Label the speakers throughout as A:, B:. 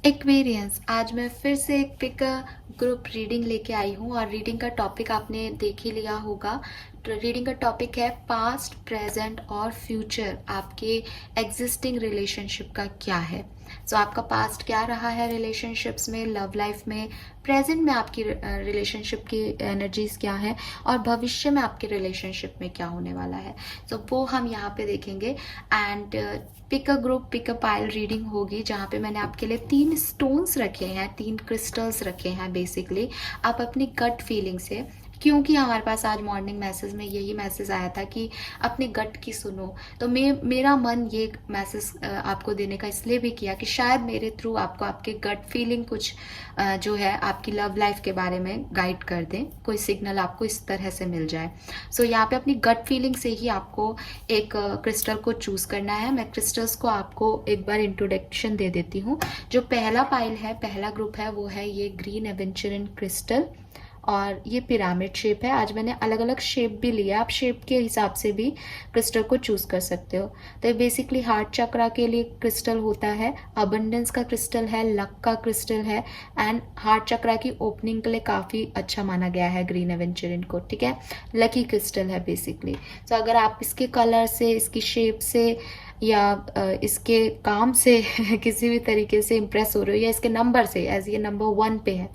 A: Aquarians, आज मैं फिर से एक पिक ग्रुप रीडिंग लेके आई हूँ और रीडिंग का टॉपिक आपने देख ही लिया होगा। तो रीडिंग का टॉपिक है पास्ट, प्रेजेंट और फ्यूचर आपके एग्जिस्टिंग रिलेशनशिप का क्या है। सो आपका पास्ट क्या रहा है रिलेशनशिप्स में, लव लाइफ में, प्रेजेंट में आपकी रिलेशनशिप की एनर्जीज क्या है और भविष्य में आपके रिलेशनशिप में क्या होने वाला है। सो वो हम यहाँ पे देखेंगे। And pick a group pick a pile reading होगी जहाँ पे मैंने आपके लिए 3 स्टोन्स रखे हैं, 3 क्रिस्टल्स रखे हैं। बेसिकली आप अपनी गट फीलिंग से, क्योंकि हमारे पास आज मॉर्निंग मैसेज में यही मैसेज आया था कि अपने गट की सुनो, तो मेरा मन ये मैसेज आपको देने का इसलिए भी किया कि शायद मेरे थ्रू आपको आपके गट फीलिंग कुछ जो है आपकी लव लाइफ के बारे में गाइड कर दें, कोई सिग्नल आपको इस तरह से मिल जाए। सो यहाँ पे अपनी गट फीलिंग से ही आपको एक क्रिस्टल को चूज करना है। मैं क्रिस्टल्स को आपको एक बार इंट्रोडक्शन दे देती हूँ। जो पहला पाइल है, पहला ग्रुप है, वो है ये ग्रीन एवेंचरिन क्रिस्टल और ये पिरामिड शेप है। आज मैंने अलग अलग शेप भी लिया, आप शेप के हिसाब से भी क्रिस्टल को चूज कर सकते हो। तो ये बेसिकली हार्ट चक्रा के लिए क्रिस्टल होता है, अबंडेंस का क्रिस्टल है, लक का क्रिस्टल है एंड हार्ट चक्रा की ओपनिंग के लिए काफ़ी अच्छा माना गया है ग्रीन एवेंचरिन को। ठीक है, लकी क्रिस्टल है बेसिकली। तो अगर आप इसके कलर से, इसकी शेप से या इसके काम से किसी भी तरीके से इम्प्रेस हो रहे हो या इसके नंबर से, एज ये नंबर 1 पे है,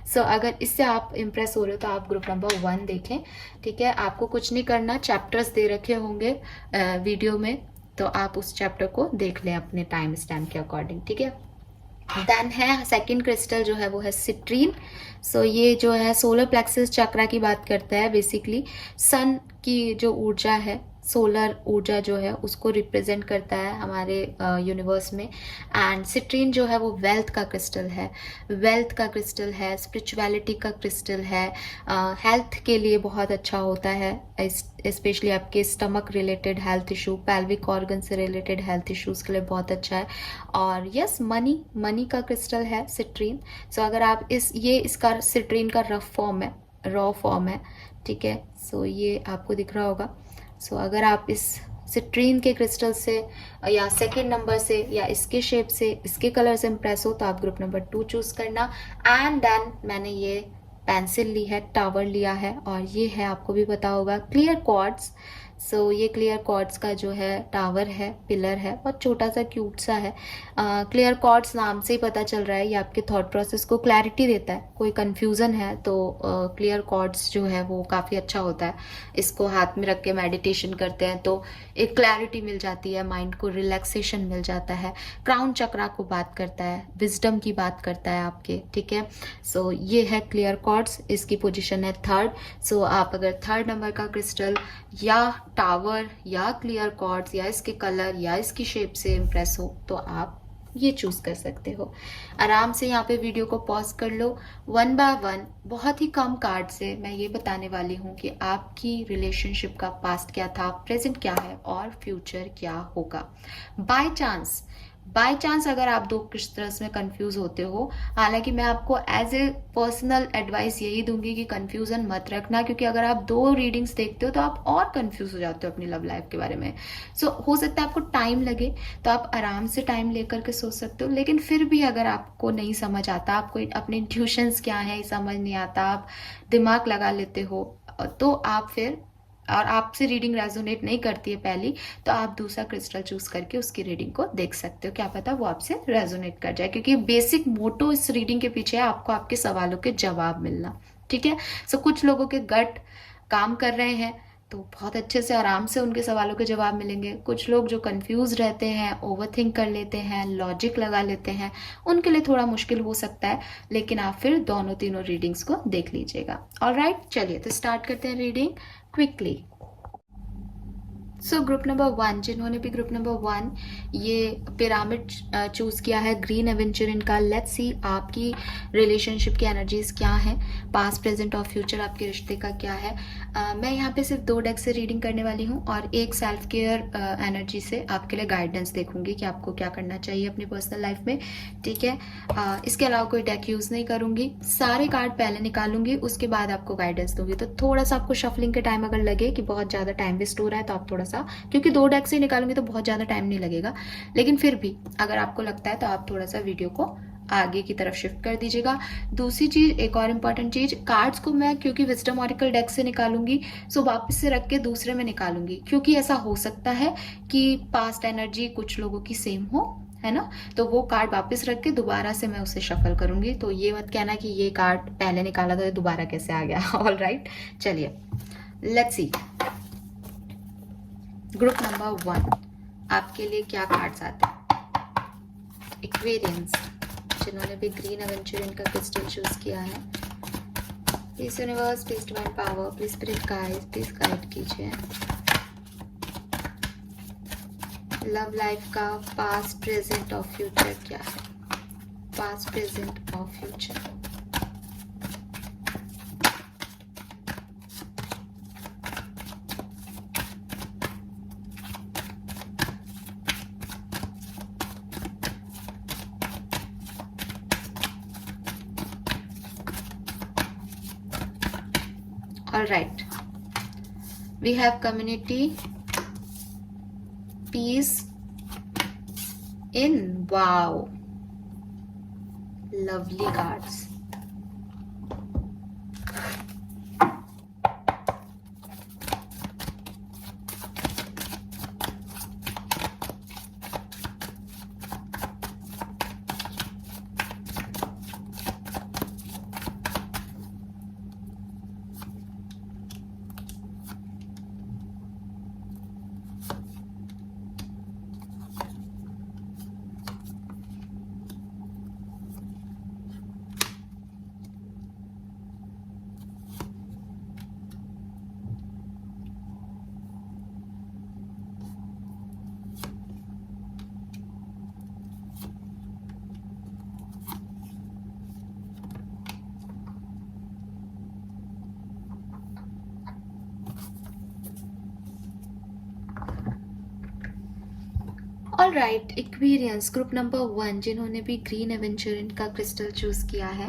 A: सो अगर इससे आप इम्प्रेस हो रहे हो तो आप ग्रुप नंबर 1 देखें। ठीक है, आपको कुछ नहीं करना, चैप्टर्स दे रखे होंगे वीडियो में, तो आप उस चैप्टर को देख लें अपने टाइम स्टैम्प के अकॉर्डिंग। ठीक है, देन है सेकंड क्रिस्टल जो है वो है सिट्रीन। सो ये जो है सोलर प्लेक्सस चक्रा की बात करता है। बेसिकली सन की जो ऊर्जा है, सोलर ऊर्जा जो है उसको रिप्रेजेंट करता है हमारे यूनिवर्स में। एंड सिट्रीन जो है वो वेल्थ का क्रिस्टल है, वेल्थ का क्रिस्टल है, स्पिरिचुअलिटी का क्रिस्टल है, हेल्थ के लिए बहुत अच्छा होता है, स्पेशली आपके stomach related health issue, pelvic organ से रिलेटेड हेल्थ इश्यूज के लिए बहुत अच्छा है। और यस, मनी, मनी का क्रिस्टल है सिट्रीन। सो अगर आप इसका सिट्रीन का रफ फॉर्म है, रॉ फॉर्म है। ठीक है, सो ये आपको दिख रहा होगा। सो अगर आप इस सिट्रीन के क्रिस्टल से या सेकेंड नंबर से या इसके शेप से, इसके कलर से इम्प्रेस हो तो आप ग्रुप नंबर 2 चूज करना। एंड देन मैंने ये पेंसिल ली है, टावर लिया है और ये है, आपको भी पता होगा, क्लियर क्वार्ट्स। सो ये क्लियर क्वार्ट्स का जो है टावर है, पिलर है, बहुत छोटा सा क्यूट सा है। क्लियर क्वार्ट्स नाम से ही पता चल रहा है ये आपके थॉट प्रोसेस को क्लैरिटी देता है। कोई कंफ्यूजन है तो क्लियर क्वार्ट्स जो है वो काफ़ी अच्छा होता है। इसको हाथ में रख के मेडिटेशन करते हैं तो एक क्लैरिटी मिल जाती है, माइंड को रिलैक्सेशन मिल जाता है। क्राउन चक्रा को बात करता है, विजडम की बात करता है आपके। ठीक है, सो ये है क्लियर क्वार्ट्स, इसकी पोजीशन है 3rd। सो आप अगर 3rd नंबर का क्रिस्टल या टावर या क्लियर क्वार्ट्स या इसके कलर या इसकी शेप से इम्प्रेस हो तो आप ये चूज कर सकते हो। आराम से यहाँ पे वीडियो को पॉज कर लो। 1 बाय 1 बहुत ही कम कार्ड से मैं ये बताने वाली हूँ कि आपकी रिलेशनशिप का पास्ट क्या था, प्रेजेंट क्या है और फ्यूचर क्या होगा। बाय चांस अगर आप दो क्रिस्टल्स में कंफ्यूज होते हो, हालांकि मैं आपको एज ए पर्सनल एडवाइस यही दूंगी कि कंफ्यूजन मत रखना, क्योंकि अगर आप 2 रीडिंग्स देखते हो तो आप और कंफ्यूज हो जाते हो अपनी लव लाइफ के बारे में। सो हो सकता है आपको टाइम लगे, तो आप आराम से टाइम लेकर के सोच सकते हो। लेकिन फिर भी अगर आपको नहीं समझ आता, आपको अपने इंट्यूशंस क्या है समझ नहीं आता, आप दिमाग लगा लेते हो, तो आप फिर, और आपसे रीडिंग रेजोनेट नहीं करती है पहली, तो आप दूसरा क्रिस्टल चूज करके उसकी रीडिंग को देख सकते हो। क्या पता वो आपसे रेजोनेट कर जाए, क्योंकि बेसिक मोटो इस रीडिंग के पीछे है आपको आपके सवालों के जवाब मिलना। ठीक है, सो कुछ लोगों के गट काम कर रहे हैं तो बहुत अच्छे से आराम से उनके सवालों के जवाब मिलेंगे। कुछ लोग जो कंफ्यूज रहते हैं, ओवरथिंक कर लेते हैं, लॉजिक लगा लेते हैं, उनके लिए थोड़ा मुश्किल हो सकता है। लेकिन आप फिर दोनों तीनों रीडिंग्स को देख लीजिएगा। ऑलराइट, चलिए तो स्टार्ट करते हैं reading quickly. So group number 1, जिन्होंने भी ग्रुप नंबर 1 ये पिरामिड चूज किया है ग्रीन एवेंचरिन का, लेट्स सी आपकी रिलेशनशिप की एनर्जीज क्या है, पास्ट प्रेजेंट और फ्यूचर आपके रिश्ते का क्या है। मैं यहाँ पे सिर्फ 2 डेक से रीडिंग करने वाली हूँ और एक सेल्फ केयर एनर्जी से आपके लिए गाइडेंस देखूंगी कि आपको क्या करना चाहिए अपनी पर्सनल लाइफ में। ठीक है, इसके अलावा कोई डेक यूज नहीं करूंगी, सारे कार्ड पहले निकालूंगी, उसके बाद आपको गाइडेंस दूंगी। तो थोड़ा सा आपको शफलिंग के टाइम अगर लगे कि बहुत ज्यादा टाइम वेस्ट हो रहा है तो आप थोड़ा सा, क्योंकि 2 डेक से निकालूंगी तो बहुत ज्यादा टाइम नहीं लगेगा, लेकिन फिर भी अगर आपको लगता है तो आप थोड़ा सा वीडियो को आगे की तरफ शिफ्ट कर दीजिएगा। दूसरी चीज, एक और इम्पॉर्टेंट चीज, कार्ड्स को मैं क्योंकि विजडम ऑरिकल डेक से निकालूंगी, सो वापस से रख के दूसरे में निकालूंगी, क्योंकि ऐसा हो सकता है कि पास्ट एनर्जी कुछ लोगों की सेम हो, है ना। तो वो कार्ड वापस रख के दोबारा से मैं उसे शफल करूंगी, तो ये मत कहना कि ये कार्ड पहले निकाला था दोबारा कैसे आ गया। ऑल राइट, चलिए लेट्स सी ग्रुप नंबर 1 आपके लिए क्या कार्ड्स आते हैं। एक्वेरियंस, जिन्होंने भी ग्रीन एवेंचुरियन का क्रिस्टल चूज किया है, please universe, please divine power, please spirit guide, please guide कीजिए। लव लाइफ का पास्ट, प्रेजेंट और फ्यूचर क्या है। पास्ट, प्रेजेंट और future. All right, we have community, peace in, wow, lovely cards. All right, Aquarians group number 1 जिन्होंने भी green aventurine का crystal choose किया है,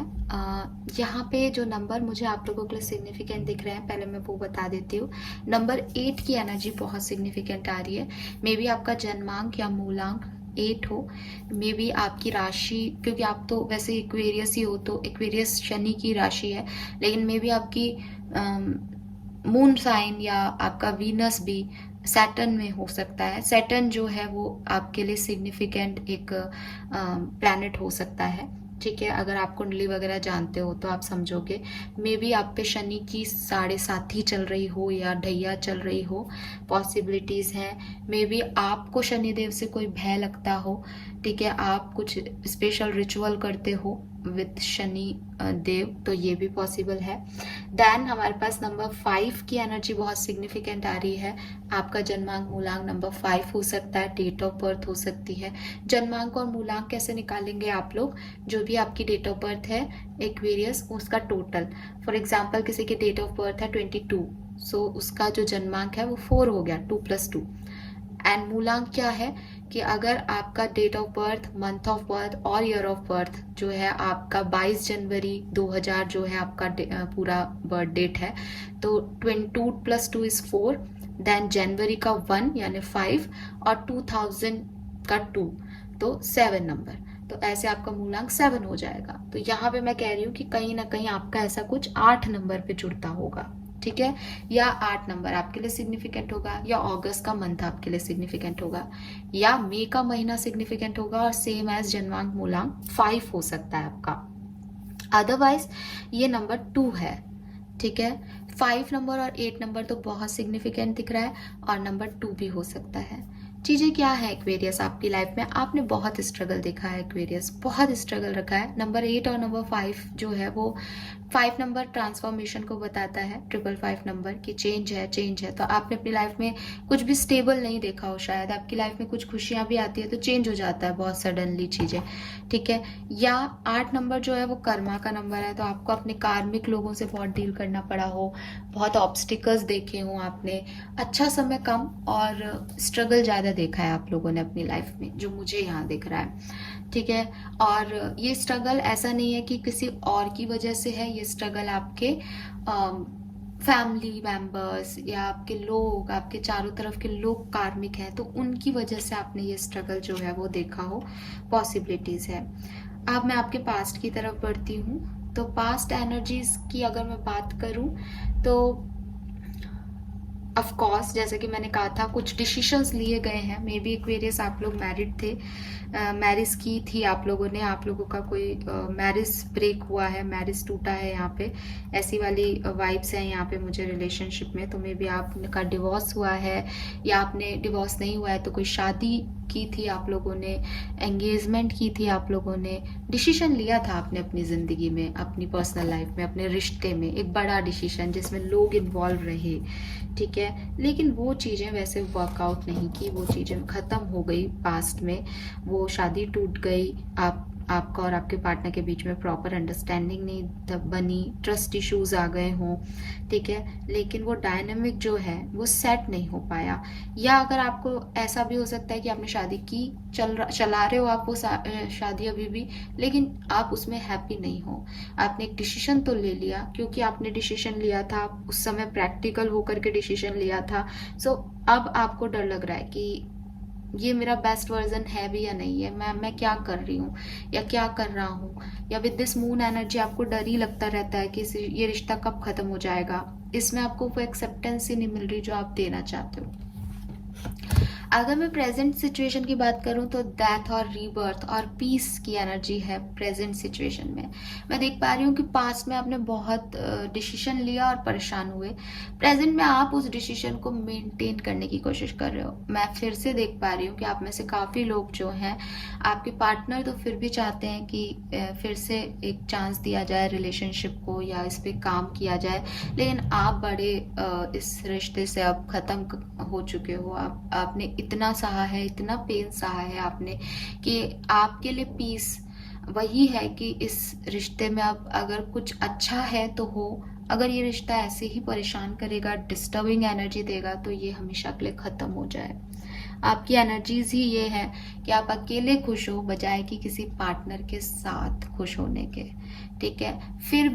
A: यहाँ पे जो नंबर मुझे आप लोगों के लिए सिग्निफिकेंट दिख रहे हैं, पहले मैं वो बता देती हूँ। नंबर 8 की एनर्जी बहुत सिग्निफिकेंट आ रही है। मे बी आपका जन्मांक या मूलांक 8 हो, मे बी आपकी राशि, क्योंकि आप तो वैसे एक्वेरियस ही हो, तो एक्वेरियस शनि की राशि है, लेकिन मे बी आपकी मून साइन या आपका वीनस भी सैटर्न में हो सकता है। सैटर्न जो है वो आपके लिए सिग्निफिकेंट एक प्लैनेट हो सकता है, ठीक है। अगर आप कुंडली वगैरह जानते हो तो आप समझोगे। मे बी आप पे शनि की 7.5 चल रही हो या ढैया चल रही हो, पॉसिबिलिटीज़ हैं। मे बी आपको शनिदेव से कोई भय लगता हो, ठीक है, आप कुछ स्पेशल रिचुअल करते हो विद शनि देव, तो ये भी पॉसिबल है। देन हमारे पास नंबर 5 की एनर्जी बहुत सिग्निफिकेंट आ रही है। आपका जन्मांक मूलांक नंबर 5 हो सकता है, डेट ऑफ बर्थ हो सकती है। जन्मांक और मूलांक कैसे निकालेंगे आप लोग, जो भी आपकी डेट ऑफ बर्थ है एक्वेरियस, उसका टोटल। फॉर एग्जाम्पल किसी की डेट ऑफ बर्थ है 22, सो उसका जो जन्मांक है वो 4 हो गया, 2 + 2। एंड मूलांक क्या है कि अगर आपका date of birth, month of birth और ईयर ऑफ बर्थ जो है आपका 22 जनवरी 2000 जो है आपका पूरा बर्थ डेट है, तो 22 + 2 = 4, देन जनवरी का 1 यानी 5 और 2000 का 2, तो 7 नंबर, तो ऐसे आपका मूलांक 7 हो जाएगा। तो यहाँ पे मैं कह रही हूँ कि कहीं ना कहीं आपका ऐसा कुछ 8 नंबर पे जुड़ता होगा, ठीक है, या 8 नंबर आपके लिए सिग्निफिकेंट होगा, या अगस्त का मंथ आपके लिए सिग्निफिकेंट होगा, या मई का महीना सिग्निफिकेंट होगा, और सेम एज जन्मांक मूलांक 5 हो सकता है आपका। अदरवाइज ये नंबर 2 है, ठीक है। 5 नंबर और 8 नंबर तो बहुत सिग्निफिकेंट दिख रहा है, और नंबर 2 भी हो सकता है। चीज़ें क्या है एक्वेरियस आपकी लाइफ में, आपने बहुत स्ट्रगल देखा है, एक्वेरियस बहुत स्ट्रगल रखा है। नंबर 8 और नंबर 5 जो है वो 5 नंबर ट्रांसफॉर्मेशन को बताता है, 555 नंबर की चेंज है, चेंज है। तो आपने अपनी लाइफ में कुछ भी स्टेबल नहीं देखा हो, शायद आपकी लाइफ में कुछ खुशियाँ भी आती है तो चेंज हो जाता है बहुत सडनली चीज़ें, ठीक है। या 8 नंबर जो है वो कर्मा का नंबर है, तो आपको अपने कार्मिक लोगों से बहुत डील करना पड़ा हो, बहुत ऑब्स्टिकल्स देखे हों आपने, अच्छा समय कम और स्ट्रगल ज़्यादा देखा है आप लोगों ने अपनी लाइफ में, जो मुझे यहाँ दिख रहा है, ठीक है। और ये स्ट्रगल ऐसा नहीं है कि किसी और की वजह से है, ये स्ट्रगल आपके फैमिली मेंबर्स या आपके लोग, आपके चारों तरफ के लोग कार्मिक हैं, तो उनकी वजह से आपने ये स्ट्रगल जो है वो देखा हो, पॉसिबिलिटीज़ है। अब मैं आपके पास्ट की तरफ बढ़ती हूँ। तो पास्ट एनर्जीज की अगर मैं बात करूँ तो ऑफ कोर्स जैसे कि मैंने कहा था कुछ डिसीजंस लिए गए हैं। मे बी एक्वेरियस आप लोग मैरिड थे, मैरिज की थी आप लोगों ने, आप लोगों का कोई मैरिज ब्रेक हुआ है, मैरिज टूटा है, यहाँ पे ऐसी वाली वाइब्स हैं यहाँ पे मुझे रिलेशनशिप में। तो मे बी आपका डिवोर्स हुआ है या आपने डिवोर्स नहीं हुआ है तो कोई शादी की थी आप लोगों ने, एंगेजमेंट की थी आप लोगों ने, डिसीजन लिया था आपने अपनी ज़िंदगी में, अपनी पर्सनल लाइफ में, अपने रिश्ते में, एक बड़ा डिसीजन जिसमें लोग इन्वॉल्व रहे, ठीक है। लेकिन वो चीज़ें वैसे वर्कआउट नहीं की, वो चीज़ें ख़त्म हो गई पास्ट में, वो शादी टूट गई, आपका और आपके पार्टनर के बीच में प्रॉपर अंडरस्टैंडिंग नहीं बनी, ट्रस्ट इश्यूज आ गए हों, ठीक है। लेकिन वो डायनेमिक जो है वो सेट नहीं हो पाया। या अगर आपको ऐसा भी हो सकता है कि आपने शादी की, चला रहे हो आप वो शादी अभी भी, लेकिन आप उसमें हैप्पी नहीं हो। आपने एक डिसीजन तो ले लिया, क्योंकि आपने डिसीजन लिया था उस समय प्रैक्टिकल होकर के डिसीजन लिया था। सो अब आपको डर लग रहा है कि ये मेरा बेस्ट वर्जन है भी या नहीं है, मैं क्या कर रही हूँ या क्या कर रहा हूँ, या विद दिस मून एनर्जी आपको डर ही लगता रहता है कि ये रिश्ता कब खत्म हो जाएगा। इसमें आपको वो एक्सेप्टेंस ही नहीं मिल रही जो आप देना चाहते हो। अगर मैं प्रेजेंट सिचुएशन की बात करूं तो डेथ और रीबर्थ और पीस की एनर्जी है प्रेजेंट सिचुएशन में। मैं देख पा रही हूँ कि पास्ट में आपने बहुत डिसीजन लिया और परेशान हुए। प्रेजेंट में आप उस डिसीजन को मेंटेन करने की कोशिश कर रहे हो। मैं फिर से देख पा रही हूँ कि आप में से काफ़ी लोग जो हैं, आपके पार्टनर तो फिर भी चाहते हैं कि फिर से एक चांस दिया जाए रिलेशनशिप को या इस पर काम किया जाए, लेकिन आप बड़े इस रिश्ते से अब ख़त्म हो चुके हो। आपने इतना सहा है, इतना पेन सहा है आपने, कि आपके लिए पीस वही है कि इस रिश्ते में अब अगर कुछ अच्छा है तो हो, अगर ये रिश्ता ऐसे ही परेशान करेगा, डिस्टर्बिंग एनर्जी देगा, तो ये हमेशा के लिए ख़त्म हो जाए। आपकी एनर्जीज ही ये है कि आप अकेले खुश हो बजाय कि किसी पार्टनर के साथ खुश होने के, ठीक है। फिर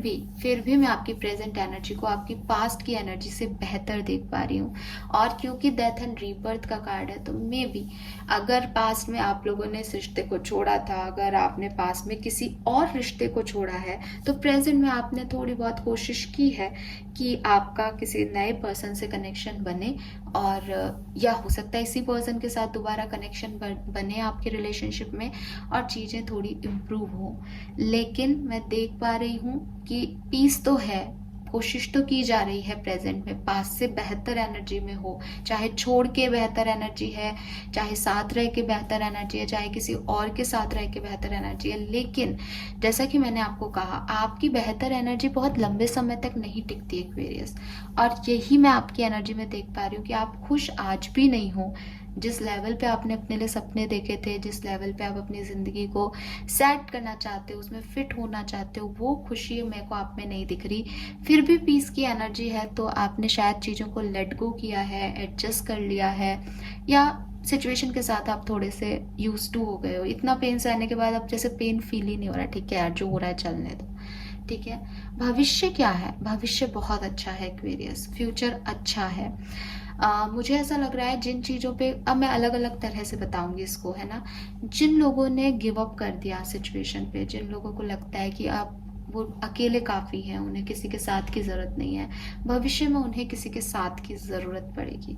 A: भी मैं आपकी प्रेजेंट एनर्जी को आपकी पास्ट की एनर्जी से बेहतर देख पा रही हूँ। और क्योंकि डेथ एंड रीबर्थ का कार्ड है, तो मे बी अगर पास्ट में आप लोगों ने इस रिश्ते को छोड़ा था, अगर आपने पास्ट में किसी और रिश्ते को छोड़ा है, तो प्रेजेंट में आपने थोड़ी बहुत कोशिश की है कि आपका किसी नए पर्सन से कनेक्शन बने, और या हो सकता है इसी पर्सन के साथ दोबारा कनेक्शन बने आपके रिलेशनशिप में और चीज़ें थोड़ी इम्प्रूव हो। लेकिन मैं देख पा रही हूँ कि पीस तो है, कोशिश तो की जा रही है प्रेजेंट में पास्ट से बेहतर एनर्जी में हो, चाहे छोड़ के बेहतर एनर्जी है, चाहे साथ रह के बेहतर एनर्जी है, चाहे किसी और के साथ रह के बेहतर एनर्जी है। लेकिन जैसा कि मैंने आपको कहा, आपकी बेहतर एनर्जी बहुत लंबे समय तक नहीं टिकती एक्वेरियस, और यही मैं आपकी एनर्जी में देख पा रही हूँ कि आप खुश आज भी नहीं हो। जिस लेवल पे आपने अपने लिए सपने देखे थे, जिस लेवल पे आप अपनी ज़िंदगी को सेट करना चाहते हो, उसमें फिट होना चाहते हो, वो खुशी मेरे को आप में नहीं दिख रही। फिर भी पीस की एनर्जी है, तो आपने शायद चीज़ों को लेट गो किया है, एडजस्ट कर लिया है, या सिचुएशन के साथ आप थोड़े से यूज टू हो गए हो। इतना पेन सहने के बाद अब जैसे पेन फील ही नहीं हो रहा, ठीक है यार जो हो रहा है चलने दो, ठीक है। भविष्य क्या है? भविष्य बहुत अच्छा है एक्वेरियस, फ्यूचर अच्छा है। मुझे ऐसा लग रहा है जिन चीज़ों पे अब मैं अलग अलग तरह से बताऊंगी इसको, है ना। जिन लोगों ने गिव अप कर दिया सिचुएशन पे, जिन लोगों को लगता है कि आप वो अकेले काफ़ी हैं, उन्हें किसी के साथ की ज़रूरत नहीं है, भविष्य में उन्हें किसी के साथ की ज़रूरत पड़ेगी।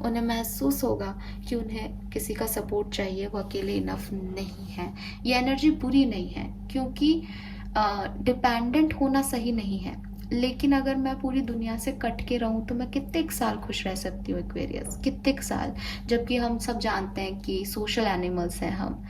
A: उन्हें महसूस होगा कि उन्हें किसी का सपोर्ट चाहिए, वो अकेले इनफ नहीं है। ये एनर्जी बुरी नहीं है, क्योंकि डिपेंडेंट होना सही नहीं है, लेकिन अगर मैं पूरी दुनिया से कट के रहूं तो मैं कितने साल खुश रह सकती हूँ एक्वेरियस, कितने साल। जबकि हम सब जानते हैं कि सोशल एनिमल्स हैं हम।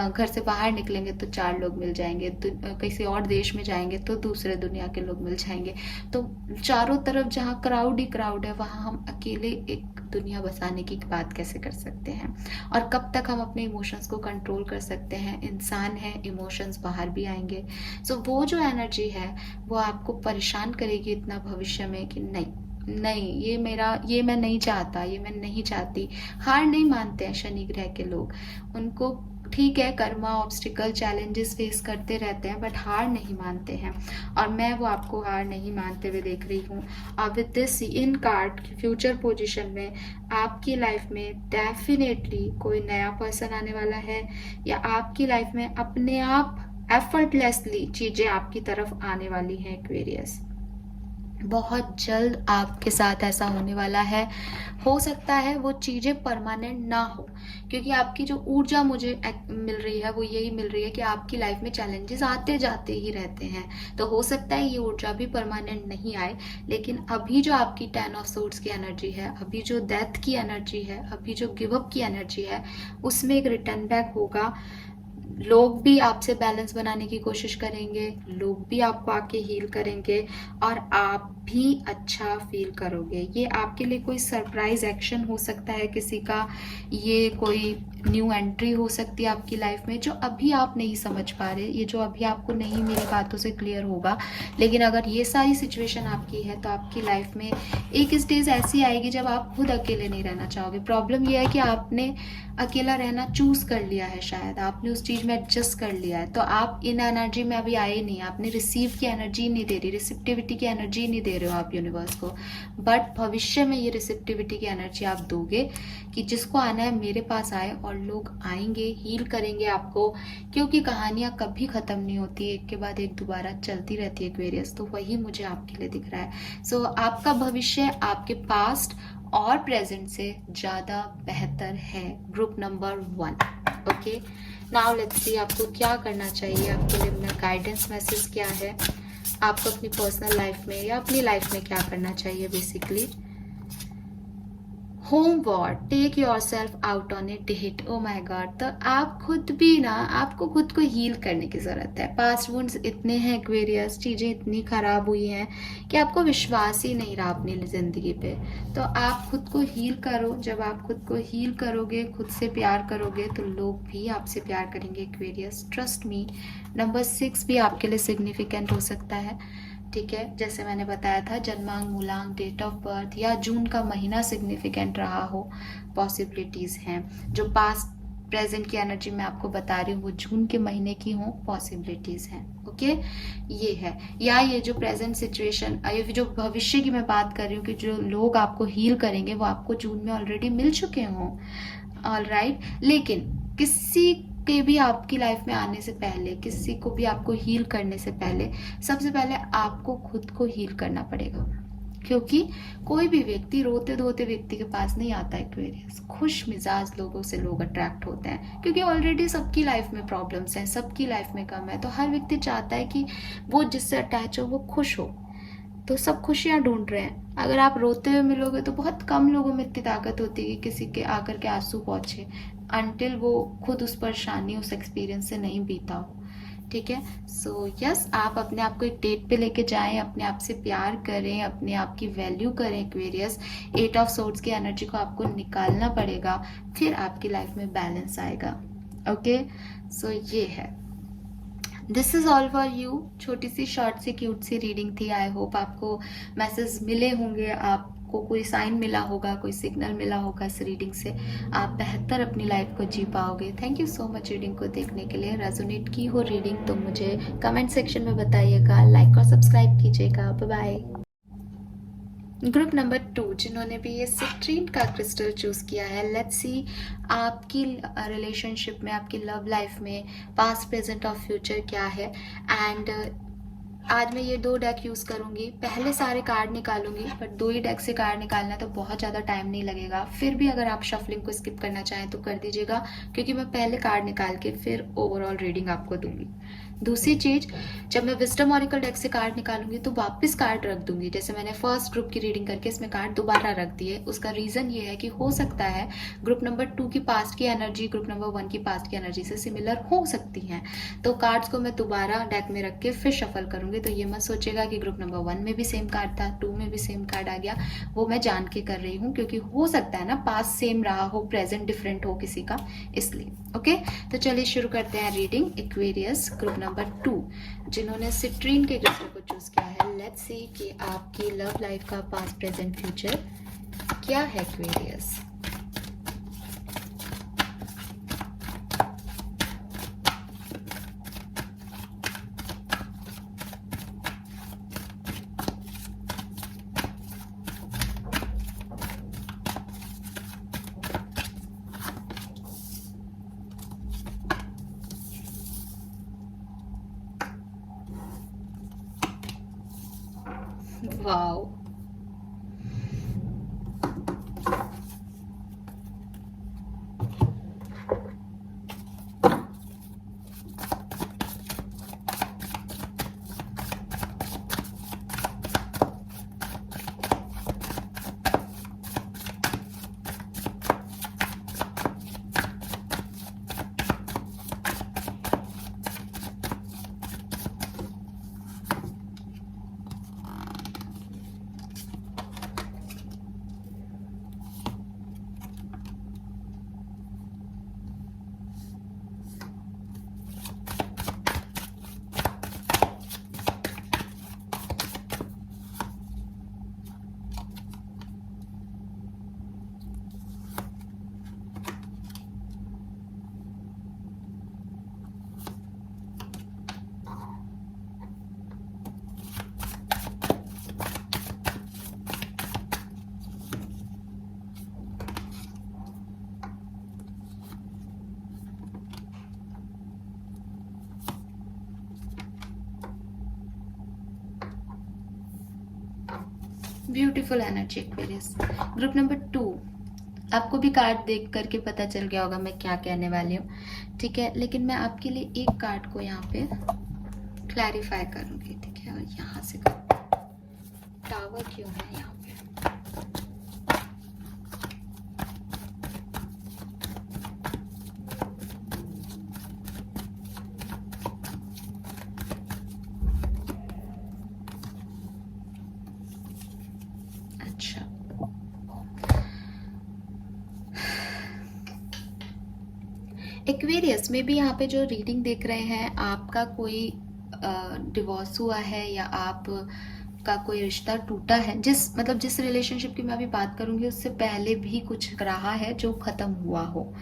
A: घर से बाहर निकलेंगे तो 4 लोग मिल जाएंगे, किसी और देश में जाएंगे तो दूसरे दुनिया के लोग मिल जाएंगे। तो चारों तरफ जहाँ क्राउड ही क्राउड है, वहाँ हम अकेले एक दुनिया बसाने की बात कैसे कर सकते हैं? और कब तक हम अपने इमोशंस को कंट्रोल कर सकते हैं? इंसान है, इमोशंस बाहर भी आएंगे। सो वो जो एनर्जी है वो आपको परेशान करेगी इतना भविष्य में कि नहीं ये मैं नहीं चाहता, ये मैं नहीं चाहती। हार नहीं मानते हैं शनि ग्रह के लोग, उनको ठीक है कर्मा ऑब्स्टिकल चैलेंजेस फेस करते रहते हैं, बट हार नहीं मानते हैं। और मैं वो आपको हार नहीं मानते हुए देख रही हूँ। और with this in card future position में आपकी लाइफ में डेफिनेटली कोई नया पर्सन आने वाला है, या आपकी लाइफ में अपने आप एफर्टलेसली चीजें आपकी तरफ आने वाली हैं एक्वेरियस। बहुत जल्द आपके साथ ऐसा होने वाला है। हो सकता है वो चीज़ें परमानेंट ना हो, क्योंकि आपकी जो ऊर्जा मुझे मिल रही है वो यही मिल रही है कि आपकी लाइफ में चैलेंजेस आते जाते ही रहते हैं। तो हो सकता है ये ऊर्जा भी परमानेंट नहीं आए, लेकिन अभी जो आपकी 10 ऑफ सोर्ड्स की एनर्जी है, अभी जो डेथ की एनर्जी है, अभी जो गिव अप की एनर्जी है, उसमें एक रिटर्न बैक होगा। लोग भी आपसे बैलेंस बनाने की कोशिश करेंगे, लोग भी आपको आके हील करेंगे, और आप भी अच्छा फील करोगे। ये आपके लिए कोई सरप्राइज एक्शन हो सकता है किसी का, ये कोई न्यू एंट्री हो सकती है आपकी लाइफ में जो अभी आप नहीं समझ पा रहे, ये जो अभी आपको नहीं मेरी बातों से क्लियर होगा। लेकिन अगर ये सारी सिचुएशन आपकी है तो आपकी लाइफ में एक स्टेज ऐसी आएगी जब आप खुद अकेले नहीं रहना चाहोगे। प्रॉब्लम यह है कि आपने अकेला रहना चूज कर लिया है, शायद आपने उस चीज में एडजस्ट कर लिया है, तो आप इन एनर्जी में अभी आए नहीं, आपने रिसीव की एनर्जी नहीं दे रही, रिसिप्टिविटी की एनर्जी नहीं दे रहे हो आप यूनिवर्स को। बट भविष्य में ये रिसिप्टिविटी की एनर्जी आप दोगे कि जिसको आना है मेरे पास आए, और लोग आएंगे, हील करेंगे आपको, क्योंकि कहानियां कभी खत्म नहीं होती, एक के बाद एक दोबारा चलती रहती है एक्वेरियस। तो वही मुझे आपके लिए दिख रहा है। सो आपका भविष्य आपके पास्ट और प्रेजेंट से ज्यादा बेहतर है, group number 1। Okay, now let's see आपको क्या करना चाहिए, आपके लिए मेरा गाइडेंस मैसेज क्या है, आपको अपनी पर्सनल लाइफ में या अपनी लाइफ में क्या करना चाहिए। Basically home war, take your self out on a date. Oh my god, तो आप खुद भी ना, आपको खुद को हील करने की जरूरत है। पास्ट वुंड्स इतने हैं एक्वेरियस, चीजें इतनी खराब हुई हैं कि आपको विश्वास ही नहीं रहा अपनी जिंदगी पे। तो आप खुद को हील करो। जब आप खुद को हील करोगे, खुद से प्यार करोगे, तो लोग भी आपसे प्यार करेंगे एक्वेरियस, ट्रस्ट मी। नंबर 6 भी आपके लिए सिग्निफिकेंट हो सकता है, ठीक है। जैसे मैंने बताया था, जन्मांक, मूलांक, डेट ऑफ बर्थ या जून का महीना सिग्निफिकेंट रहा हो, पॉसिबिलिटीज हैं। जो पास्ट प्रेजेंट की एनर्जी मैं आपको बता रही हूँ वो जून के महीने की हो, पॉसिबिलिटीज हैं। ओके, ये है। या ये जो प्रेजेंट सिचुएशन, ये जो भविष्य की मैं बात कर रही हूँ कि जो लोग आपको हील करेंगे वो आपको जून में ऑलरेडी मिल चुके हों, ऑलराइट। लेकिन किसी के भी आपकी लाइफ में आने से पहले, किसी को भी आपको हील करने से पहले, सबसे पहले आपको खुद को हील करना पड़ेगा। क्योंकि कोई भी व्यक्ति रोते धोते व्यक्ति के पास नहीं आता एक्वेरियस। खुश मिजाज लोगों से लोग अट्रैक्ट होते हैं, क्योंकि ऑलरेडी सबकी लाइफ में प्रॉब्लम्स हैं, सबकी लाइफ में कम है, तो हर व्यक्ति चाहता है कि वो जिससे अटैच हो वो खुश हो। तो सब खुशियां ढूंढ रहे हैं। अगर आप रोते हुए मिलोगे तो बहुत कम लोगों में इतनी ताकत होती है कि किसी के आकर के आंसू पहुंचे, अनटिल वो खुद उस परेशानी, उस एक्सपीरियंस से नहीं बीता हो, ठीक है। सो यस, आप अपने आप को एक डेट पे लेके जाएं, अपने आप से प्यार करें, अपने आप की वैल्यू करें एक्वेरियस। 8 ऑफ सोर्ड्स की एनर्जी को आपको निकालना पड़ेगा, फिर आपकी लाइफ में बैलेंस आएगा। ओके, सो ये है, this is all for you. छोटी सी शॉर्ट सी क्यूट सी रीडिंग थी। आई होप आपको मैसेज मिले होंगे, आपको कोई साइन मिला होगा, कोई सिग्नल मिला होगा इस रीडिंग से, आप बेहतर अपनी लाइफ को जी पाओगे। Thank you so much reading को देखने के लिए। रेजोनेट की हो रीडिंग तो मुझे कमेंट सेक्शन में बताइएगा, लाइक और सब्सक्राइब कीजिएगा। Bye bye. ग्रुप नंबर 2 जिन्होंने भी ये सिट्रीन का क्रिस्टल चूज किया है, लेट्स सी आपकी रिलेशनशिप में, आपकी लव लाइफ में पास्ट, प्रेजेंट और फ्यूचर क्या है। एंड आज मैं ये 2 डेक यूज करूंगी, पहले सारे कार्ड निकालूंगी, बट 2 ही डेक से कार्ड निकालना तो बहुत ज्यादा टाइम नहीं लगेगा। फिर भी अगर आप शफलिंग को स्किप करना चाहें तो कर दीजिएगा, क्योंकि मैं पहले कार्ड निकाल के फिर ओवरऑल रीडिंग आपको दूंगी। दूसरी चीज, जब मैं विजडम ऑरिकल डेक से कार्ड निकालूंगी तो वापस कार्ड रख दूंगी। जैसे मैंने फर्स्ट ग्रुप की रीडिंग करके इसमें कार्ड दोबारा रख दिए, उसका रीजन ये है कि हो सकता है ग्रुप नंबर 2 की पास्ट की एनर्जी ग्रुप नंबर 1 की पास्ट की एनर्जी से सिमिलर हो सकती है, तो कार्ड्स को मैं दोबारा डेक में रख के फिर शफल करूंगी। तो ये मत सोचेगा कि ग्रुप नंबर 1 में भी सेम कार्ड था, 2 में भी सेम कार्ड आ गया, वो मैं जान के कर रही हूँ, क्योंकि हो सकता है ना पास्ट सेम रहा हो, प्रेजेंट डिफरेंट हो किसी का, इसलिए। ओके, तो चलिए शुरू करते हैं रीडिंग। एक्वेरियस ग्रुप नंबर 2 जिन्होंने सिट्रीन के क्रिस्टल को चूज किया है, लेट्स सी कि आपकी लव लाइफ का पास्ट, प्रेजेंट, फ्यूचर क्या है Aquarius. Wow. Beautiful energy Aquarius. Group number 2, आपको भी कार्ड देख करके पता चल गया होगा मैं क्या कहने वाली हूँ, ठीक है। लेकिन मैं आपके लिए एक कार्ड को यहाँ पे क्लैरिफाई करूँगी, ठीक है। और यहाँ से टावर क्यों है यहाँ पे? अच्छा, एक्वेरियस में भी यहाँ पे जो रीडिंग देख रहे हैं, आपका कोई डिवोर्स हुआ है या आप का कोई रिश्ता टूटा है, जिस रिलेशनशिप की मैं अभी बात करूंगी उससे पहले भी कुछ रहा है जो खत्म हुआ हो,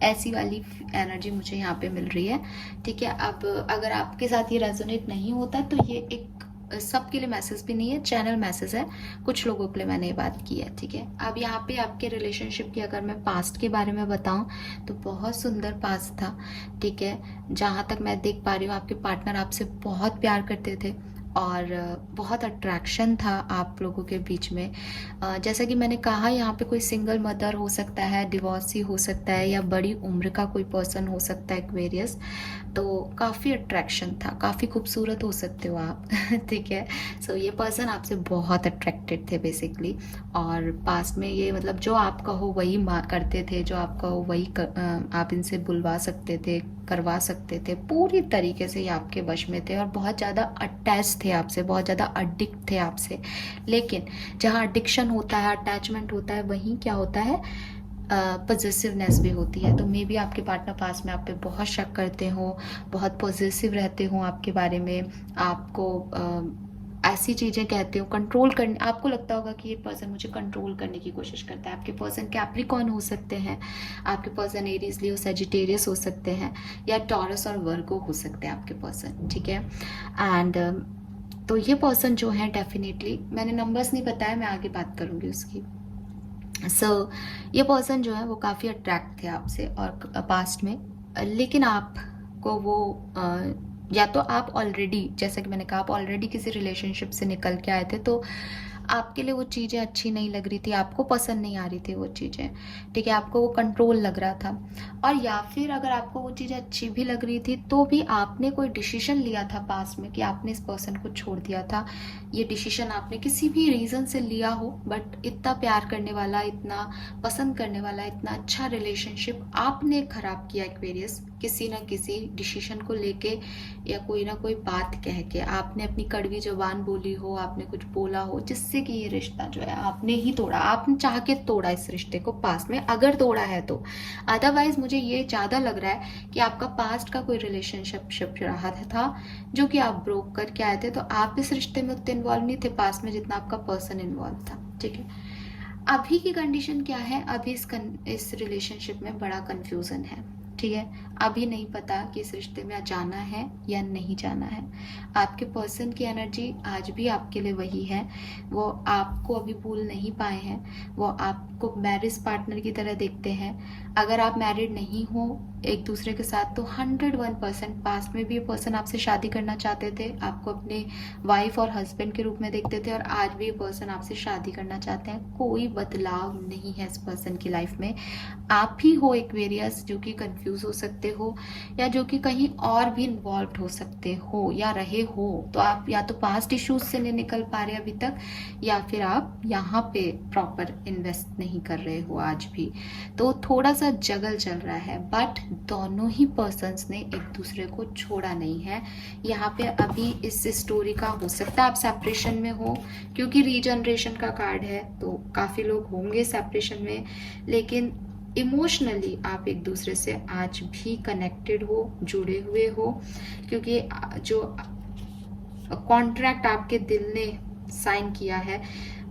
A: ऐसी वाली एनर्जी मुझे यहाँ पे मिल रही है, ठीक है। अब अगर आपके साथ ये रेजोनेट नहीं होता तो ये एक सबके लिए मैसेज भी नहीं है, चैनल मैसेज है, कुछ लोगों के लिए मैंने ये बात की है, ठीक है। अब यहाँ पे आपके रिलेशनशिप की अगर मैं पास्ट के बारे में बताऊं तो बहुत सुंदर पास्ट था, ठीक है। जहाँ तक मैं देख पा रही हूँ आपके पार्टनर आपसे बहुत प्यार करते थे और बहुत अट्रैक्शन था आप लोगों के बीच में। जैसा कि मैंने कहा, यहाँ पे कोई सिंगल मदर हो सकता है, डिवोर्सी हो सकता है, या बड़ी उम्र का कोई पर्सन हो सकता है एक्वेरियस। तो काफ़ी अट्रैक्शन था, काफ़ी खूबसूरत हो सकते हो आप ठीक है। सो ये पर्सन आपसे बहुत अट्रैक्टेड थे बेसिकली, और पास्ट में ये मतलब जो आप कहो वही करते थे, जो आप कहो वही आप इनसे बुलवा सकते थे, करवा सकते थे, पूरी तरीके से ये आपके वश में थे और बहुत ज़्यादा अटैच थे आपसे, बहुत ज़्यादा अडिक्ट थे आपसे। लेकिन जहाँ एडिक्शन होता है, अटैचमेंट होता है, वहीं क्या होता है, पॉजिटिवनेस भी होती है। तो मे बी आपके पार्टनर पास में आप पे बहुत शक करते हो, बहुत पॉजिटिव रहते हो आपके बारे में, आपको ऐसी चीज़ें कहते हो, कंट्रोल करने, आपको लगता होगा कि ये पर्सन मुझे कंट्रोल करने की कोशिश करता है। आपके पर्सन कैप्रिकॉर्न हो सकते हैं, आपके पर्सन एरीज लियो सजिटेरियस हो सकते हैं, या टॉरस और वर्गो हो सकते हैं आपके पर्सन, ठीक है। एंड तो ये पर्सन जो है डेफिनेटली, मैंने नंबर्स नहीं बताया, मैं आगे बात करूँगी उसकी। ये पर्सन जो है वो काफ़ी अट्रैक्ट थे आपसे और पास्ट में, लेकिन आपको वो या तो आप ऑलरेडी, जैसा कि मैंने कहा, आप ऑलरेडी किसी रिलेशनशिप से निकल के आए थे, तो आपके लिए वो चीज़ें अच्छी नहीं लग रही थी, आपको पसंद नहीं आ रही थी वो चीज़ें, ठीक है। आपको वो कंट्रोल लग रहा था, और या फिर अगर आपको वो चीज़ें अच्छी भी लग रही थी तो भी आपने कोई डिसीजन लिया था पास में कि आपने इस पर्सन को छोड़ दिया था। ये डिसीजन आपने किसी भी रीज़न से लिया हो, बट इतना प्यार करने वाला, इतना पसंद करने वाला, इतना अच्छा रिलेशनशिप आपने ख़राब किया एक्वेरियस, किसी ना किसी डिसीजन को लेके या कोई ना कोई बात कह के, आपने अपनी कड़वी ज़ुबान बोली हो, आपने कुछ बोला हो जिससे कि ये रिश्ता जो है आपने ही तोड़ा, आपने चाह के तोड़ा इस रिश्ते को पास्ट में, अगर तोड़ा है तो। अदरवाइज मुझे ये ज़्यादा लग रहा है कि आपका पास्ट का कोई रिलेशनशिप रहा था जो कि आप ब्रोक करके आए थे, तो आप इस रिश्ते में उतने इन्वॉल्व नहीं थे पास्ट में जितना आपका पर्सन इन्वॉल्व था, ठीक है। अभी की कंडीशन क्या है, अभी इस रिलेशनशिप में बड़ा कंफ्यूजन है, ठीक है, अभी नहीं पता कि इस रिश्ते में जाना है या नहीं जाना है। आपके पर्सन की एनर्जी आज भी आपके लिए वही है, वो आपको अभी भूल नहीं पाए हैं, वो आपको मैरिज पार्टनर की तरह देखते हैं। अगर आप मैरिड नहीं हो एक दूसरे के साथ तो 101% पास्ट में भी ये पर्सन आपसे शादी करना चाहते थे, आपको अपने वाइफ और हस्बैंड के रूप में देखते थे, और आज भी ये पर्सन आपसे शादी करना चाहते हैं। कोई बदलाव नहीं है इस पर्सन की लाइफ में। आप ही हो एक्वेरियस जो कि कंफ्यूज हो सकते हो, या जो कि कहीं और भी इन्वॉल्व हो सकते हो या रहे हो। तो आप या तो पास्ट इश्यूज से नहीं निकल पा रहे अभी तक, या फिर आप यहाँ पे प्रॉपर इन्वेस्ट नहीं कर रहे हो आज भी। तो थोड़ा सा जगल चल रहा है, बट दोनों ही पर्सन्स ने एक दूसरे को छोड़ा नहीं है। यहाँ पे अभी इस स्टोरी का हो सकता है आप सेपरेशन में हो, क्योंकि रीजनरेशन का कार्ड है तो काफी लोग होंगे सेपरेशन में, लेकिन इमोशनली आप एक दूसरे से आज भी कनेक्टेड हो, जुड़े हुए हो, क्योंकि जो कॉन्ट्रैक्ट आपके दिल ने साइन किया है,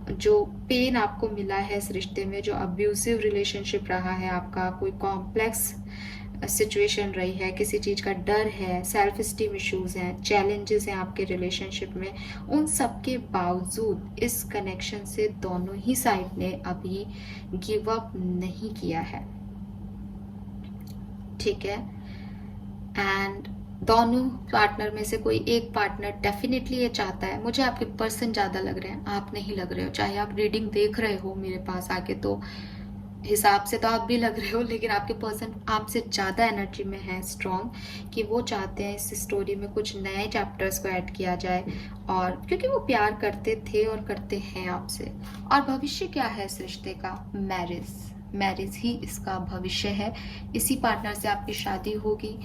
A: जो पेन आपको मिला है इस रिश्ते में, जो अब्यूसिव रिलेशनशिप रहा है आपका, कोई कॉम्प्लेक्स सिचुएशन रही है, किसी चीज़ का डर है, सेल्फ स्टीम इश्यूज हैं, चैलेंजेस हैं आपके रिलेशनशिप में, उन सब के बावजूद इस कनेक्शन से दोनों ही साइड ने अभी गिव अप नहीं किया है। ठीक है, एंड दोनों पार्टनर में से कोई एक पार्टनर डेफिनेटली ये चाहता है, मुझे आपके पर्सन ज़्यादा लग रहे हैं, आप नहीं लग रहे हो। चाहे आप रीडिंग देख रहे हो मेरे पास आके तो हिसाब से तो आप भी लग रहे हो, लेकिन आपके पर्सन आपसे ज़्यादा एनर्जी में है स्ट्रॉन्ग, कि वो चाहते हैं इस स्टोरी में कुछ नए चैप्टर्स को ऐड किया जाए, और क्योंकि वो प्यार करते थे और करते हैं आपसे। और भविष्य क्या है इस रिश्ते का? मैरिज ही इसका भविष्य है। इसी पार्टनर से आपकी शादी होगी,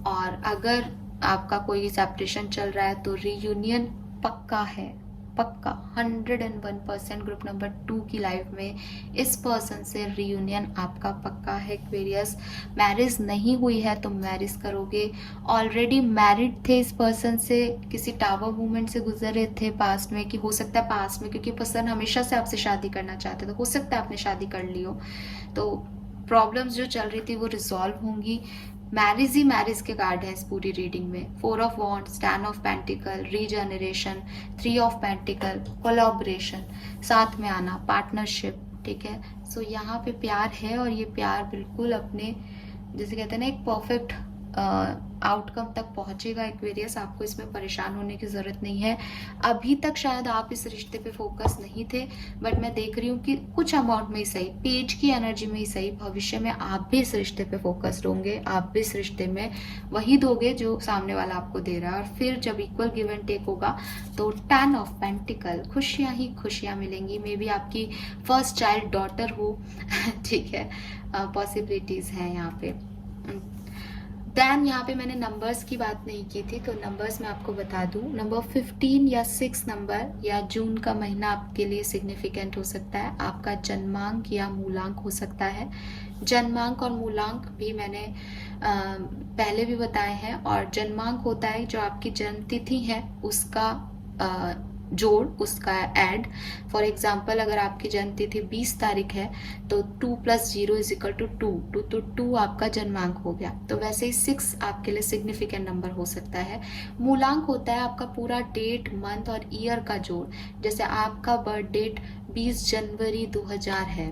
A: और अगर आपका कोई सेपरेशन चल रहा है तो रीयूनियन पक्का है, पक्का 101%। ग्रुप नंबर 2 की लाइफ में इस पर्सन से रीयूनियन आपका पक्का है एक्वेरियस। मैरिज नहीं हुई है तो मैरिज करोगे, ऑलरेडी मैरिड थे इस पर्सन से, किसी टावर मूवमेंट से गुजरे थे पास्ट में, कि हो सकता है पास्ट में, क्योंकि पर्सन हमेशा से आपसे शादी करना चाहते तो हो सकता है आपने शादी कर ली हो, तो प्रॉब्लम्स जो चल रही थी वो रिजॉल्व होंगी। मैरिज ही मैरिज के कार्ड है इस पूरी रीडिंग में। 4 of wands, 10 of pentacle, regeneration, 3 of pentacle, collaboration, साथ में आना, पार्टनरशिप। ठीक है, सो यहाँ पे प्यार है, और ये प्यार बिल्कुल अपने जैसे कहते हैं ना एक परफेक्ट आउटकम तक पहुंचेगा एक्वेरियस। आपको इसमें परेशान होने की ज़रूरत नहीं है। अभी तक शायद आप इस रिश्ते पे फोकस नहीं थे, बट मैं देख रही हूँ कि कुछ अमाउंट में ही सही, पेज की एनर्जी में ही सही, भविष्य में आप भी इस रिश्ते पे फोकस्ड होंगे, आप भी इस रिश्ते में वही दोगे जो सामने वाला आपको दे रहा है। और फिर जब इक्वल गिव एंड टेक होगा तो 10 ऑफ पेंटिकल, खुशियाँ ही खुशियाँ मिलेंगी। मे बी आपकी फर्स्ट चाइल्ड डॉटर हो ठीक है, पॉसिबिलिटीज़ हैं यहाँ पे। देन यहाँ पे मैंने नंबर्स की बात नहीं की थी, तो नंबर्स मैं आपको बता दूँ। नंबर 15 या 6 नंबर या जून का महीना आपके लिए सिग्निफिकेंट हो सकता है। आपका जन्मांक या मूलांक हो सकता है। जन्मांक और मूलांक भी मैंने पहले भी बताए हैं, और जन्मांक होता है जो आपकी जन्म तिथि है उसका जोड़, उसका ऐड। फॉर एग्जाम्पल अगर आपकी जन्म तिथि 20 तारीख है तो 2 + 0 = 2, तो 2 आपका जन्मांक हो गया। तो वैसे ही 6 आपके लिए सिग्निफिकेंट नंबर हो सकता है। मूलांक होता है आपका पूरा डेट, मंथ और ईयर का जोड़। जैसे आपका बर्थ डेट 20 जनवरी 2000 है,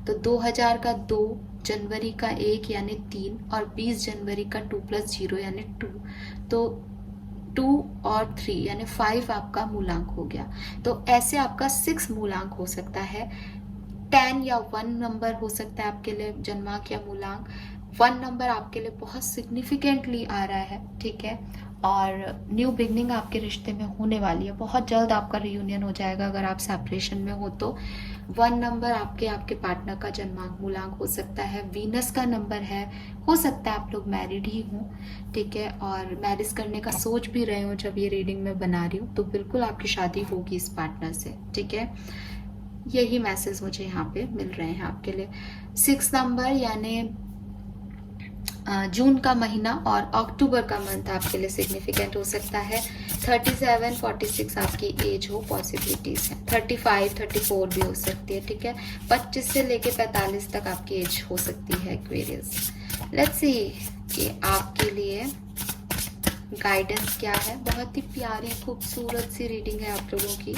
A: तो 2000 का 2, जनवरी का 1 यानी 3, और 20 जनवरी का 2 + 0 यानी 2, तो 2 और 3 यानी 5 आपका मूलांक हो गया। तो ऐसे आपका 6 मूलांक हो सकता है। 10 या 1 नंबर हो सकता है आपके लिए जन्मांक या मूलांक। 1 नंबर आपके लिए बहुत सिग्निफिकेंटली आ रहा है, ठीक है। और न्यू बिगनिंग आपके रिश्ते में होने वाली है, बहुत जल्द आपका रियूनियन हो जाएगा अगर आप सेपरेशन में हो तो। 1 नंबर आपके पार्टनर का जन्मांक मूलांक हो सकता है। वीनस का नंबर है, हो सकता है आप लोग मैरिड ही हों, ठीक है, और मैरिज करने का सोच भी रहे हो जब ये रीडिंग में बना रही हूँ, तो बिल्कुल आपकी शादी होगी इस पार्टनर से, ठीक है। यही मैसेज मुझे यहाँ पे मिल रहे हैं आपके लिए। 6 नंबर यानी जून का महीना और अक्टूबर का मंथ आपके लिए सिग्निफिकेंट हो सकता है। 37, 46 आपकी एज हो, पॉसिबिलिटीज है। 35, 34 भी हो सकती है, ठीक है। 25 से लेके 45 तक आपकी एज हो सकती है एक्वेरियस। लेट्स सी कि आपके लिए गाइडेंस क्या है। बहुत ही प्यारी खूबसूरत सी रीडिंग है आप लोगों की।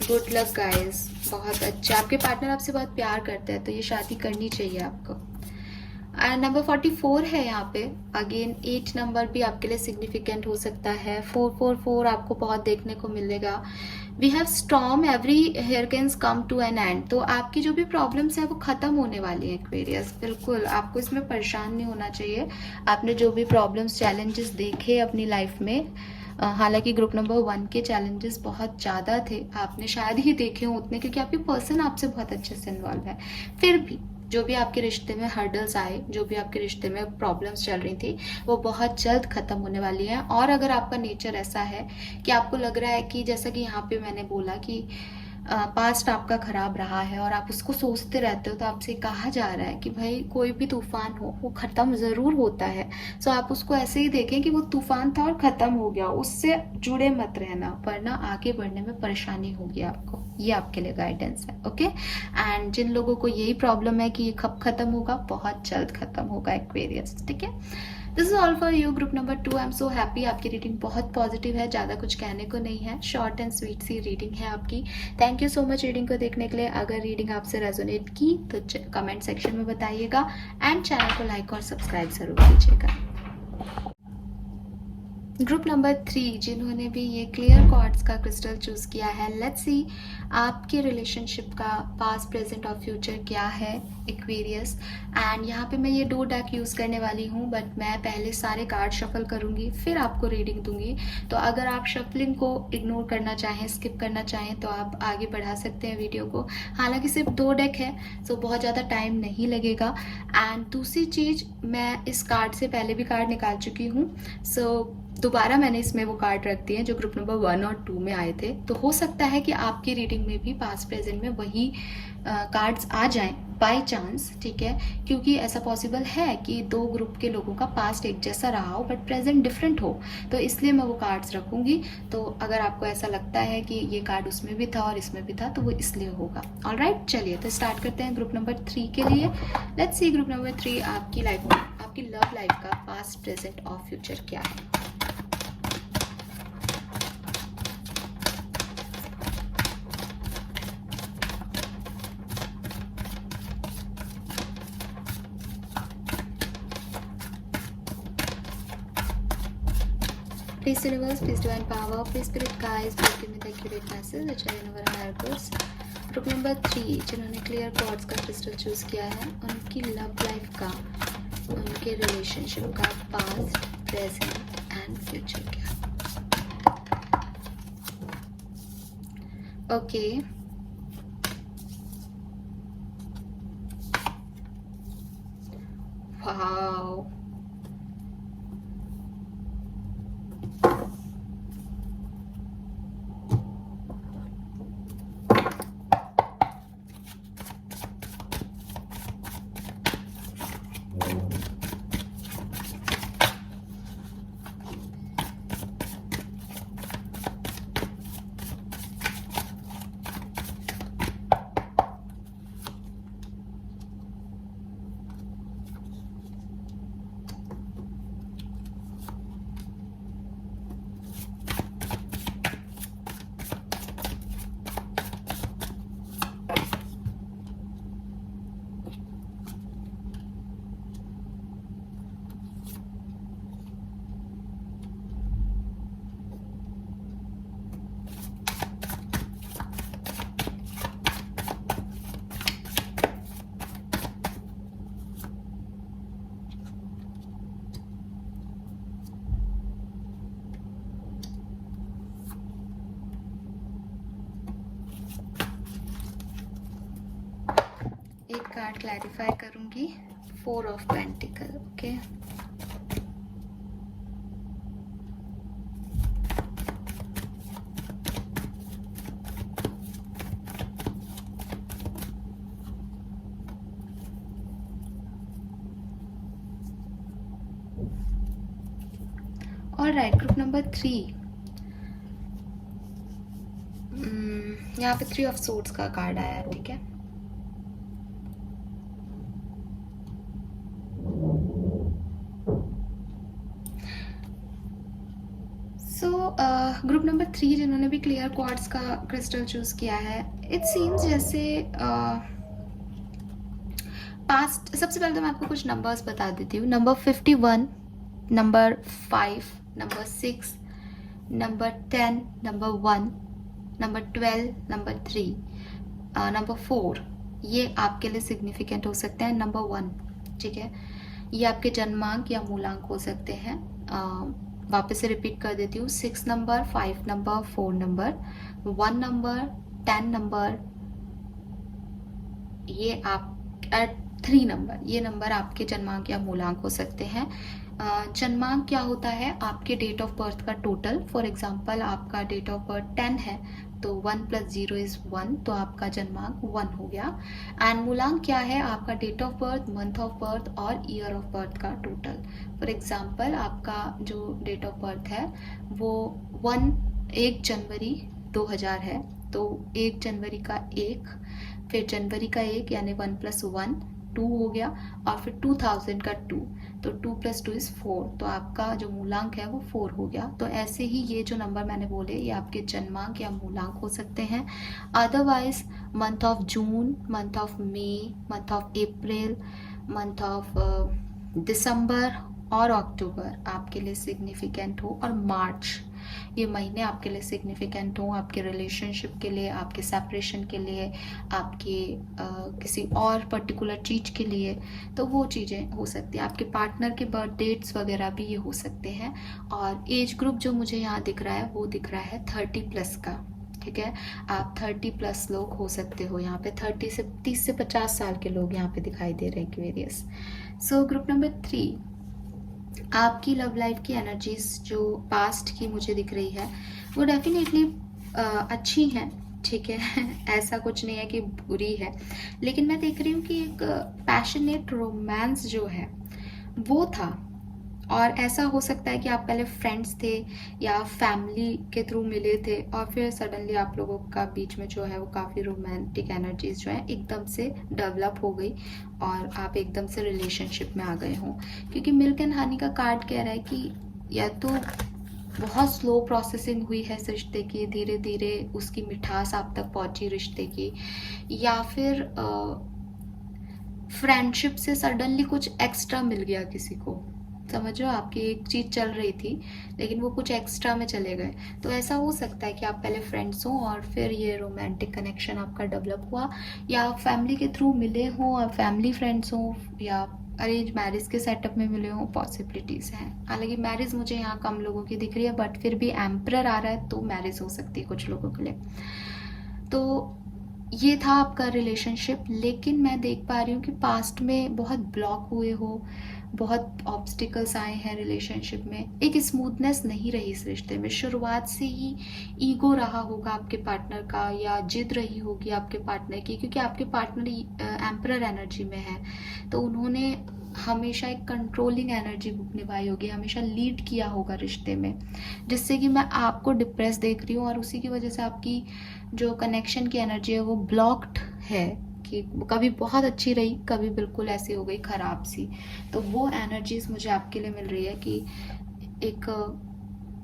A: गुड लक गाइस, बहुत अच्छा। आपके पार्टनर आपसे बहुत प्यार करते हैं तो ये शादी करनी चाहिए आपको। नंबर 44 है यहाँ पे। अगेन 8 नंबर भी आपके लिए सिग्निफिकेंट हो सकता है। 444 आपको बहुत देखने को मिलेगा। We have storm, every hurricanes come to an end. तो आपकी जो भी प्रॉब्लम्स है वो खत्म होने वाली है एक्वेरियस। बिल्कुल आपको इसमें परेशान नहीं होना चाहिए। आपने जो भी प्रॉब्लम्स चैलेंजेस देखे अपनी लाइफ में, हालांकि ग्रुप नंबर 1 के चैलेंजेस बहुत ज़्यादा थे, आपने शायद ही देखे हो उतने क्योंकि आपकी पर्सन आपसे बहुत अच्छे से इन्वॉल्व है। फिर भी जो भी आपके रिश्ते में हर्डल्स आए, जो भी आपके रिश्ते में प्रॉब्लम्स चल रही थी, वो बहुत जल्द खत्म होने वाली है। और अगर आपका नेचर ऐसा है कि आपको लग रहा है कि जैसा कि यहाँ पे मैंने बोला कि पास्ट आपका खराब रहा है और आप उसको सोचते रहते हो, तो आपसे कहा जा रहा है कि भाई कोई भी तूफान हो वो ख़त्म ज़रूर होता है। सो आप उसको ऐसे ही देखें कि वो तूफान था और ख़त्म हो गया, उससे जुड़े मत रहना वरना आगे बढ़ने में परेशानी होगी आपको। ये आपके लिए गाइडेंस है, ओके। एंड जिन लोगों को यही प्रॉब्लम है कि ये कब ख़त्म होगा, बहुत जल्द ख़त्म होगा एक्वेरियस, ठीक है। This is all for you group number 2। I am so happy. आपकी रीडिंग बहुत पॉजिटिव है, ज़्यादा कुछ कहने को नहीं है, शॉर्ट एंड स्वीट सी रीडिंग है आपकी। Thank you so much reading को देखने के लिए। अगर रीडिंग आपसे रेजोनेट की तो कमेंट सेक्शन में बताइएगा एंड चैनल को लाइक और सब्सक्राइब जरूर कीजिएगा। ग्रुप नंबर 3 जिन्होंने भी ये क्लियर क्वार्ट्ज का क्रिस्टल चूज किया है, लेट्स सी आपके रिलेशनशिप का पास्ट प्रेजेंट और फ्यूचर क्या है एक्वेरियस। एंड यहाँ पे मैं ये 2 डेक यूज़ करने वाली हूँ, बट मैं पहले सारे कार्ड शफल करूँगी फिर आपको रीडिंग दूंगी। तो अगर आप शफलिंग को इग्नोर करना चाहें, स्किप करना चाहें, तो आप आगे बढ़ा सकते हैं वीडियो को। हालांकि सिर्फ 2 डेक है सो बहुत ज़्यादा टाइम नहीं लगेगा। एंड दूसरी चीज़, मैं इस कार्ड से पहले भी कार्ड निकाल चुकी हूँ, सो दोबारा मैंने इसमें वो कार्ड रख दिए जो ग्रुप नंबर 1 और 2 में आए थे। तो हो सकता है कि आपकी रीडिंग में भी पास्ट प्रेजेंट में वही कार्ड्स आ जाएं बाय चांस, ठीक है। क्योंकि ऐसा पॉसिबल है कि 2 ग्रुप के लोगों का पास्ट एक जैसा रहा हो बट प्रेजेंट डिफरेंट हो, तो इसलिए मैं वो कार्ड्स रखूँगी। तो अगर आपको ऐसा लगता है कि ये कार्ड उसमें भी था और इसमें भी था तो वो इसलिए होगा। ऑलराइट, चलिए तो स्टार्ट करते हैं ग्रुप नंबर 3 के लिए। लेट्स सी ग्रुप नंबर 3 आपकी लाइफ में, आपकी लव लाइफ का पास्ट प्रेजेंट और फ्यूचर क्या है। Please universe, please divine power, please spirit guides, please give me the accurate message which are in our higher course. Group number 3 जिन्होंने clear quartz का crystal choose किया है, उनकी love life का, उनके रिलेशनशिप का पास्ट प्रेजेंट एंड फ्यूचर क्या। Okay, wow, एक कार्ड क्लैरिफाई करूंगी, 4 of pentacle, okay. Alright, group number 3 यहाँ पे 3 ऑफ सोर्ड्स का कार्ड आया है, ठीक है। सो ग्रुप नंबर 3 जिन्होंने भी क्लियर क्वार्ट्ज का क्रिस्टल चूज़ किया है, इट सीम्स जैसे पास्ट। सबसे पहले तो मैं आपको कुछ नंबर्स बता देती हूँ। Number 51, number 5, number 6, number 10, number 1, number 12, number 3, number 4, ये आपके लिए सिग्निफिकेंट हो सकते हैं। नंबर 1, ठीक है, ये आपके जन्मांक या मूलांक हो सकते हैं। वापस से रिपीट कर देती हूँ। 6 number, 5 number, 4 number, 1 number, 10 number, ये आप 3 नंबर, ये नंबर आपके जन्मांक या मूलांक हो सकते हैं। जन्मांक क्या होता है? आपके डेट ऑफ बर्थ का टोटल। फॉर एग्जांपल आपका डेट ऑफ बर्थ 10 है तो 1 + 0 = 1, तो आपका जन्मांक 1 हो गया। एंड मूलांक क्या है? आपका date of birth, month of birth और ईयर ऑफ बर्थ का टोटल। फॉर एग्जांपल आपका जो डेट ऑफ बर्थ है वो 1 जनवरी 2000 है, तो 1 जनवरी का 1, फिर जनवरी का 1 यानी 1 + 1 2 हो गया, और फिर 2000 का 2, तो 2 + 2 = 4, तो आपका जो मूलांक है वो 4 हो गया। तो ऐसे ही ये जो नंबर मैंने बोले ये आपके जन्मांक या मूलांक हो सकते हैं। Otherwise month of June, month of May, month of April, month of December और अक्टूबर आपके लिए सिग्निफिकेंट हो, और मार्च, ये महीने आपके लिए सिग्निफिकेंट हो, आपके रिलेशनशिप के लिए, आपके सेपरेशन के लिए, आपके किसी और पर्टिकुलर चीज़ के लिए, तो वो चीज़ें हो सकती हैं। आपके पार्टनर के बर्थ डेट्स वगैरह भी ये हो सकते हैं। और एज ग्रुप जो मुझे यहाँ दिख रहा है वो दिख रहा है 30+ का, ठीक है। आप 30+ लोग हो सकते हो यहाँ पे। 30 से 50 साल के लोग यहाँ पे दिखाई दे रहे हैं, क्वेरियस। सो ग्रुप नंबर 3, आपकी लव लाइफ की एनर्जीज जो पास्ट की मुझे दिख रही है वो डेफिनेटली अच्छी हैं, ठीक है। ऐसा कुछ नहीं है कि बुरी है, लेकिन मैं देख रही हूँ कि एक पैशनेट रोमांस जो है वो था। और ऐसा हो सकता है कि आप पहले फ्रेंड्स थे या फैमिली के थ्रू मिले थे, और फिर सडनली आप लोगों का बीच में जो है वो काफ़ी रोमांटिक एनर्जीज जो है एकदम से डेवलप हो गई और आप एकदम से रिलेशनशिप में आ गए हों। क्योंकि मिल्क एंड हनी का कार्ड कह रहा है कि या तो बहुत स्लो प्रोसेसिंग हुई है इस रिश्ते की, धीरे धीरे उसकी मिठास आप तक पहुंची रिश्ते की, या फिर फ्रेंडशिप से सडनली कुछ एक्स्ट्रा मिल गया किसी को। समझो, आपकी एक चीज़ चल रही थी लेकिन वो कुछ एक्स्ट्रा में चले गए। तो ऐसा हो सकता है कि आप पहले फ्रेंड्स हो और फिर ये रोमांटिक कनेक्शन आपका डेवलप हुआ, या फैमिली के थ्रू मिले हो और फैमिली फ्रेंड्स हो, या अरेंज मैरिज के सेटअप में मिले हो, पॉसिबिलिटीज़ हैं। हालांकि मैरिज मुझे यहाँ कम लोगों की दिख रही है, बट फिर भी एम्परर आ रहा है तो मैरिज हो सकती है कुछ लोगों के लिए। तो ये था आपका रिलेशनशिप। लेकिन मैं देख पा रही हूँ कि पास्ट में बहुत ब्लॉक हुए हो, बहुत ऑब्स्टिकल्स आए हैं रिलेशनशिप में, एक स्मूथनेस नहीं रही इस रिश्ते में। शुरुआत से ही ईगो रहा होगा आपके पार्टनर का, या जिद रही होगी आपके पार्टनर की, क्योंकि आपके पार्टनर एम्परर एनर्जी में है, तो उन्होंने हमेशा एक कंट्रोलिंग एनर्जी निभाई होगी, हमेशा लीड किया होगा रिश्ते में, जिससे कि मैं आपको डिप्रेस देख रही हूँ, और उसी की वजह से आपकी जो कनेक्शन की एनर्जी है वो ब्लॉक्ड है, कि कभी बहुत अच्छी रही, कभी बिल्कुल ऐसी हो गई खराब सी। तो वो एनर्जीज मुझे आपके लिए मिल रही है कि एक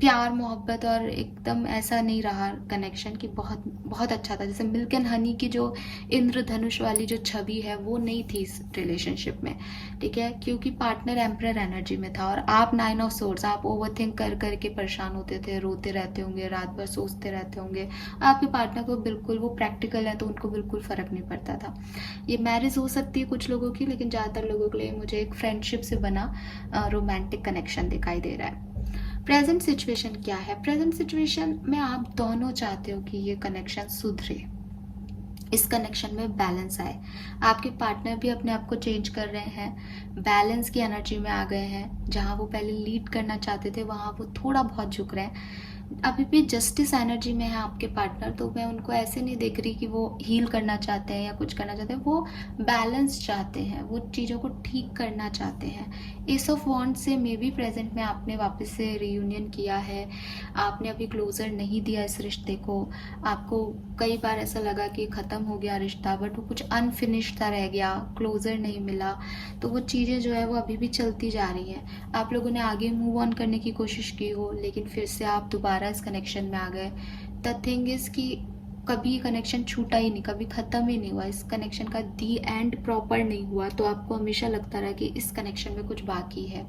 A: प्यार मोहब्बत और एकदम ऐसा नहीं रहा कनेक्शन कि बहुत बहुत अच्छा था। जैसे मिल्क एंड हनी की जो इंद्रधनुष वाली जो छवि है वो नहीं थी इस रिलेशनशिप में, ठीक है, क्योंकि पार्टनर एम्परर एनर्जी में था और आप 9 ऑफ सोर्ड्स, आप ओवरथिंक कर करके परेशान होते थे, रोते रहते होंगे, रात भर सोचते रहते होंगे। आपके पार्टनर को बिल्कुल, वो प्रैक्टिकल है तो उनको बिल्कुल फ़र्क नहीं पड़ता था। ये मैरिज हो सकती है कुछ लोगों की, लेकिन ज़्यादातर लोगों के लिए मुझे एक फ्रेंडशिप से बना रोमांटिक कनेक्शन दिखाई दे रहा है। प्रेजेंट सिचुएशन क्या है? प्रेजेंट सिचुएशन में आप दोनों चाहते हो कि ये कनेक्शन सुधरे, इस कनेक्शन में बैलेंस आए। आपके पार्टनर भी अपने आप को चेंज कर रहे हैं, बैलेंस की एनर्जी में आ गए हैं। जहाँ वो पहले लीड करना चाहते थे वहाँ वो थोड़ा बहुत झुक रहे हैं। अभी भी जस्टिस एनर्जी में है आपके पार्टनर, तो मैं उनको ऐसे नहीं देख रही कि वो हील करना चाहते हैं या कुछ करना चाहते हैं, वो बैलेंस चाहते हैं, वो चीज़ों को ठीक करना चाहते हैं। एस ऑफ वॉन्ड से मे बी प्रेजेंट में आपने वापस से रीयूनियन किया है, आपने अभी क्लोजर नहीं दिया इस रिश्ते को, आपको कई बार ऐसा लगा कि ख़त्म हो गया रिश्ता, बट वो कुछ अनफिनिश्ड सा रह गया, क्लोजर नहीं मिला, तो वो चीज़ें जो है वो अभी भी चलती जा रही हैं। आप लोगों ने आगे मूव ऑन करने की कोशिश की हो, लेकिन फिर से आप दोबारा इस कनेक्शन में आ गए। द थिंग इज़ कि कभी कनेक्शन छूटा ही नहीं, कभी ख़त्म ही नहीं हुआ, इस कनेक्शन का दी एंड प्रॉपर नहीं हुआ, तो आपको हमेशा लगता रहा कि इस कनेक्शन में कुछ बाकी है।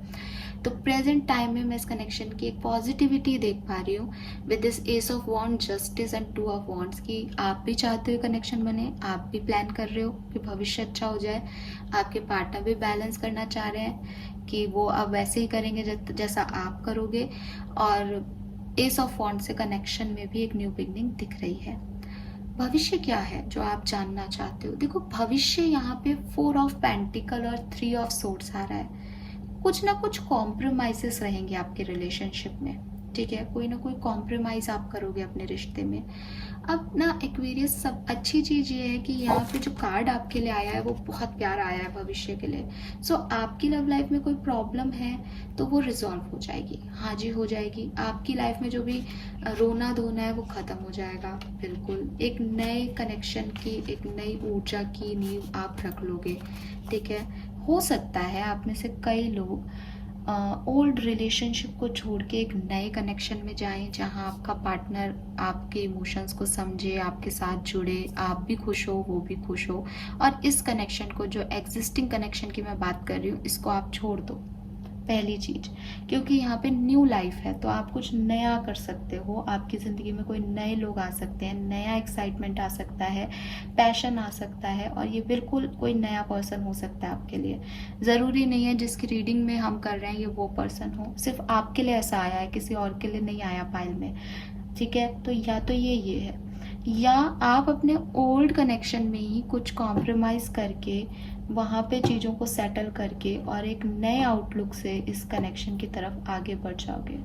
A: तो प्रेजेंट टाइम में मैं इस कनेक्शन की एक पॉजिटिविटी देख पा रही हूँ with this ace of wand, justice and two of wands, कि आप भी चाहते हो कनेक्शन बने, आप भी प्लान कर रहे हो कि भविष्य अच्छा हो जाए, आपके पार्टनर भी बैलेंस करना चाह रहे हैं कि वो अब वैसे ही करेंगे जैसा आप करोगे, और एस ऑफ वॉन्ड से कनेक्शन में भी एक न्यू बिगनिंग दिख रही है। भविष्य क्या है जो आप जानना चाहते हो? देखो, भविष्य यहाँ पे 4 ऑफ पेंटिकल और 3 ऑफ सोर्ड्स आ रहा है। कुछ ना कुछ कॉम्प्रोमाइजेस रहेंगे आपके रिलेशनशिप में, ठीक है, कोई ना कोई कॉम्प्रोमाइज़ आप करोगे अपने रिश्ते में। अब ना एक्वेरियस, सब अच्छी चीज़ ये है कि यहाँ पे जो कार्ड आपके लिए आया है वो बहुत प्यारा आया है भविष्य के लिए। सो आपकी लव लाइफ में कोई प्रॉब्लम है तो वो रिजॉल्व हो जाएगी, हाँ जी हो जाएगी। आपकी लाइफ में जो भी रोना धोना है वो ख़त्म हो जाएगा, बिल्कुल एक नए कनेक्शन की, एक नई ऊर्जा की नींव आप रख लोगे, ठीक है। हो सकता है आप में से कई लोग ओल्ड रिलेशनशिप को छोड़ के एक नए कनेक्शन में जाएं, जहां आपका पार्टनर आपके इमोशंस को समझे, आपके साथ जुड़े, आप भी खुश हो, वो भी खुश हो, और इस कनेक्शन को, जो एग्जिस्टिंग कनेक्शन की मैं बात कर रही हूँ, इसको आप छोड़ दो, पहली चीज़। क्योंकि यहाँ पे न्यू लाइफ है, तो आप कुछ नया कर सकते हो, आपकी ज़िंदगी में कोई नए लोग आ सकते हैं, नया एक्साइटमेंट आ सकता है, पैशन आ सकता है, और ये बिल्कुल कोई नया पर्सन हो सकता है आपके लिए। ज़रूरी नहीं है जिसकी रीडिंग में हम कर रहे हैं ये वो पर्सन हो, सिर्फ आपके लिए ऐसा आया है, किसी और के लिए नहीं आया पाइल में, ठीक है। तो या तो ये है, या आप अपने ओल्ड कनेक्शन में ही कुछ कॉम्प्रोमाइज़ करके वहाँ पे चीज़ों को सेटल करके और एक नए आउटलुक से इस कनेक्शन की तरफ आगे बढ़ जाओगे।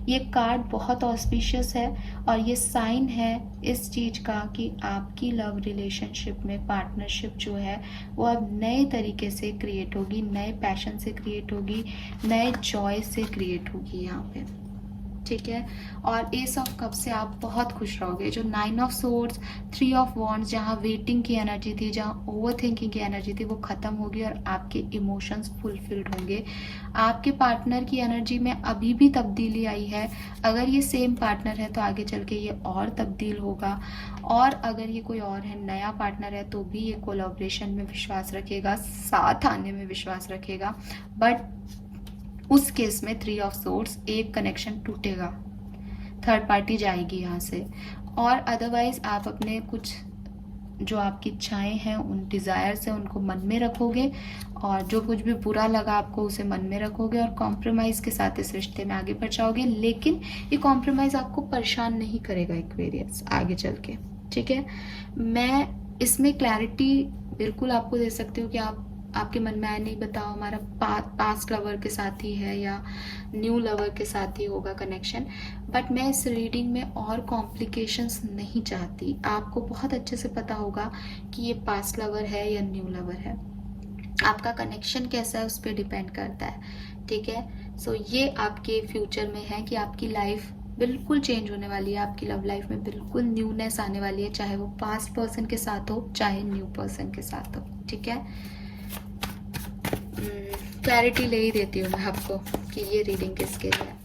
A: ये कार्ड बहुत ऑस्पिशियस है, और ये साइन है इस चीज़ का कि आपकी लव रिलेशनशिप में पार्टनरशिप जो है वो अब नए तरीके से क्रिएट होगी, नए पैशन से क्रिएट होगी, नए जॉय से क्रिएट होगी यहाँ पे, ठीक है। और एस ऑफ कप से आप बहुत खुश रहोगे। जो 9 ऑफ सोर्ड्स, 3 ऑफ वॉन्ड्स, जहाँ वेटिंग की एनर्जी थी, जहाँ ओवर थिंकिंग की एनर्जी थी, वो ख़त्म होगी और आपके इमोशंस फुलफिल्ड होंगे। आपके पार्टनर की एनर्जी में अभी भी तब्दीली आई है। अगर ये सेम पार्टनर है तो आगे चल के ये और तब्दील होगा, और अगर ये कोई और है, नया पार्टनर है, तो भी ये कोलैबोरेशन में विश्वास रखेगा, साथ आने में विश्वास रखेगा। बट उस केस में 3 ऑफ सोर्ड्स, एक कनेक्शन टूटेगा, थर्ड पार्टी जाएगी यहाँ से। और अदरवाइज आप अपने कुछ जो आपकी इच्छाएं हैं, उन डिज़ायर से उनको मन में रखोगे, और जो कुछ भी बुरा लगा आपको उसे मन में रखोगे, और कॉम्प्रोमाइज़ के साथ इस रिश्ते में आगे बढ़ जाओगे। लेकिन ये कॉम्प्रोमाइज़ आपको परेशान नहीं करेगा एक्वेरियस आगे चल के, ठीक है। मैं इसमें क्लैरिटी बिल्कुल आपको दे सकती हूँ कि आपके मन में आया, नहीं बताओ हमारा पास्ट लवर के साथ ही है या न्यू लवर के साथ ही होगा कनेक्शन, बट मैं इस रीडिंग में और कॉम्प्लिकेशंस नहीं चाहती। आपको बहुत अच्छे से पता होगा कि ये पास्ट लवर है या न्यू लवर है, आपका कनेक्शन कैसा है उस पर डिपेंड करता है, ठीक है। सो ये आपके फ्यूचर में है कि आपकी लाइफ बिल्कुल चेंज होने वाली है, आपकी लव लाइफ में बिल्कुल न्यूनेस आने वाली है, चाहे वो पास्ट पर्सन के साथ हो, चाहे न्यू पर्सन के साथ हो, ठीक है। क्लैरिटी ले ही देती हूँ मैं आपको कि ये रीडिंग किसके लिए है।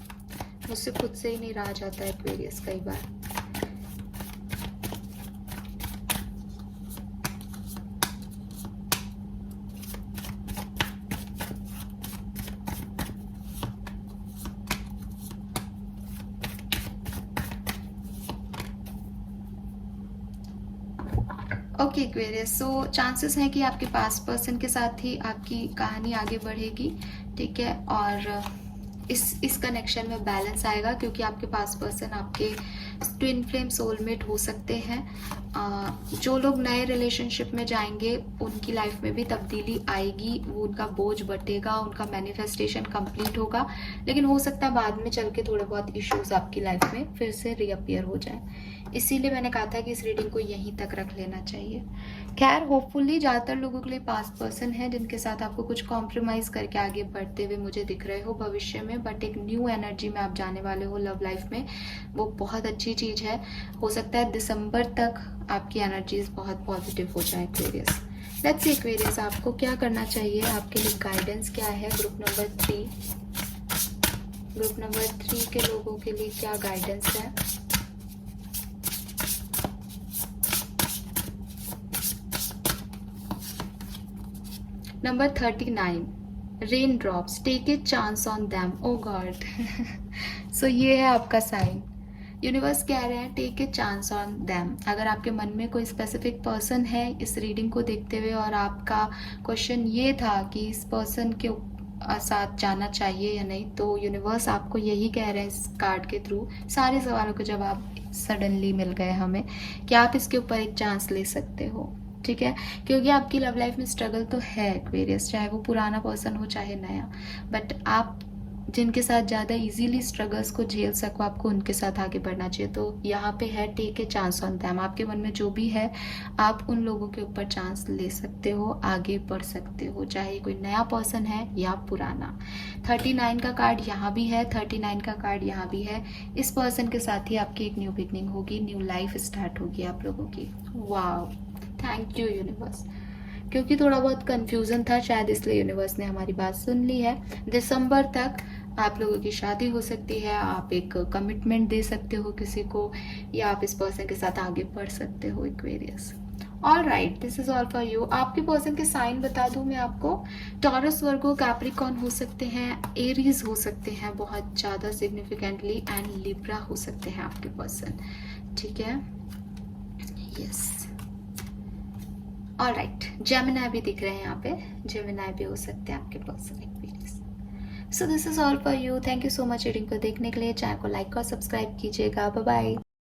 A: मुझसे खुद से ही नहीं रहा जाता है एक्वेरियस कई बार। ओके एक्वेरियस, सो चांसेस हैं कि आपके पास पर्सन के साथ ही आपकी कहानी आगे बढ़ेगी, ठीक है। और इस कनेक्शन में बैलेंस आएगा, क्योंकि आपके पास पर्सन आपके ट्विन फ्लेम सोलमेट हो सकते हैं। जो लोग नए रिलेशनशिप में जाएंगे उनकी लाइफ में भी तब्दीली आएगी, वो उनका बोझ बटेगा, उनका मैनिफेस्टेशन कंप्लीट होगा, लेकिन हो सकता है बाद में चल के थोड़े बहुत इश्यूज आपकी लाइफ में फिर से रीअपियर हो जाए। इसीलिए मैंने कहा था कि इस रीडिंग को यहीं तक रख लेना चाहिए। खैर, होपफुली ज़्यादातर लोगों के लिए पास्ट पर्सन है जिनके साथ आपको कुछ कॉम्प्रोमाइज़ करके आगे बढ़ते हुए मुझे दिख रहे हो भविष्य में, बट एक न्यू एनर्जी में आप जाने वाले हो लव लाइफ में, वो बहुत अच्छी चीज़ है। हो सकता है दिसंबर तक आपकी एनर्जीज बहुत पॉजिटिव हो जाए एक्वेरियस। लेट्स सी एक्वेरियस, आपको क्या करना चाहिए, आपके लिए गाइडेंस क्या है ग्रुप नंबर 3। ग्रुप नंबर 3 के लोगों के लिए क्या गाइडेंस है। Number 39, raindrops, take a chance on them. Oh god, so ये है आपका साइन। यूनिवर्स कह रहे हैं take a chance on them. अगर आपके मन में कोई स्पेसिफिक पर्सन है इस रीडिंग को देखते हुए और आपका क्वेश्चन ये था कि इस पर्सन के साथ जाना चाहिए या नहीं, तो यूनिवर्स आपको यही कह रहे हैं इस कार्ड के थ्रू, सारे सवालों के जवाब सडनली मिल गए हमें, कि आप इसके ऊपर एक चांस ले सकते हो। ठीक है, क्योंकि आपकी लव लाइफ में स्ट्रगल तो है एक्वेरियस, चाहे वो पुराना पर्सन हो चाहे नया, बट आप जिनके साथ ज़्यादा इजीली स्ट्रगल्स को झेल सको आपको उनके साथ आगे बढ़ना चाहिए। तो यहाँ पे है take a chance on them. आपके मन में जो भी है आप उन लोगों के ऊपर चांस ले सकते हो, आगे बढ़ सकते हो, चाहे कोई नया पर्सन है या पुराना। 39 का कार्ड यहाँ भी है, 39 का कार्ड यहाँ भी है। इस पर्सन के साथ ही आपकी एक न्यू बिगनिंग होगी, न्यू लाइफ स्टार्ट होगी आप लोगों की। वाओ, थैंक यू यूनिवर्स, क्योंकि थोड़ा बहुत कंफ्यूजन था शायद, इसलिए यूनिवर्स ने हमारी बात सुन ली है। दिसंबर तक आप लोगों की शादी हो सकती है, आप एक कमिटमेंट दे सकते हो किसी को, या आप इस पर्सन के साथ आगे बढ़ सकते हो Aquarius. All right, this is all for you. आपके पर्सन के साइन बता दूं मैं आपको, टॉरस, वर्गो, कैप्रिकॉर्न हो सकते हैं, एरीज हो सकते हैं बहुत ज़्यादा सिग्निफिकेंटली, एंड लिब्रा हो सकते हैं आपके पर्सन। ठीक है, यस। ऑल राइट, जेमिनाई भी दिख रहे हैं यहाँ पे, जेमिनाई भी हो सकते हैं आपके person Aquarius. So this is all for you. Thank you so much reading को देखने के लिए। चैनल को लाइक और सब्सक्राइब कीजिएगा। Bye bye.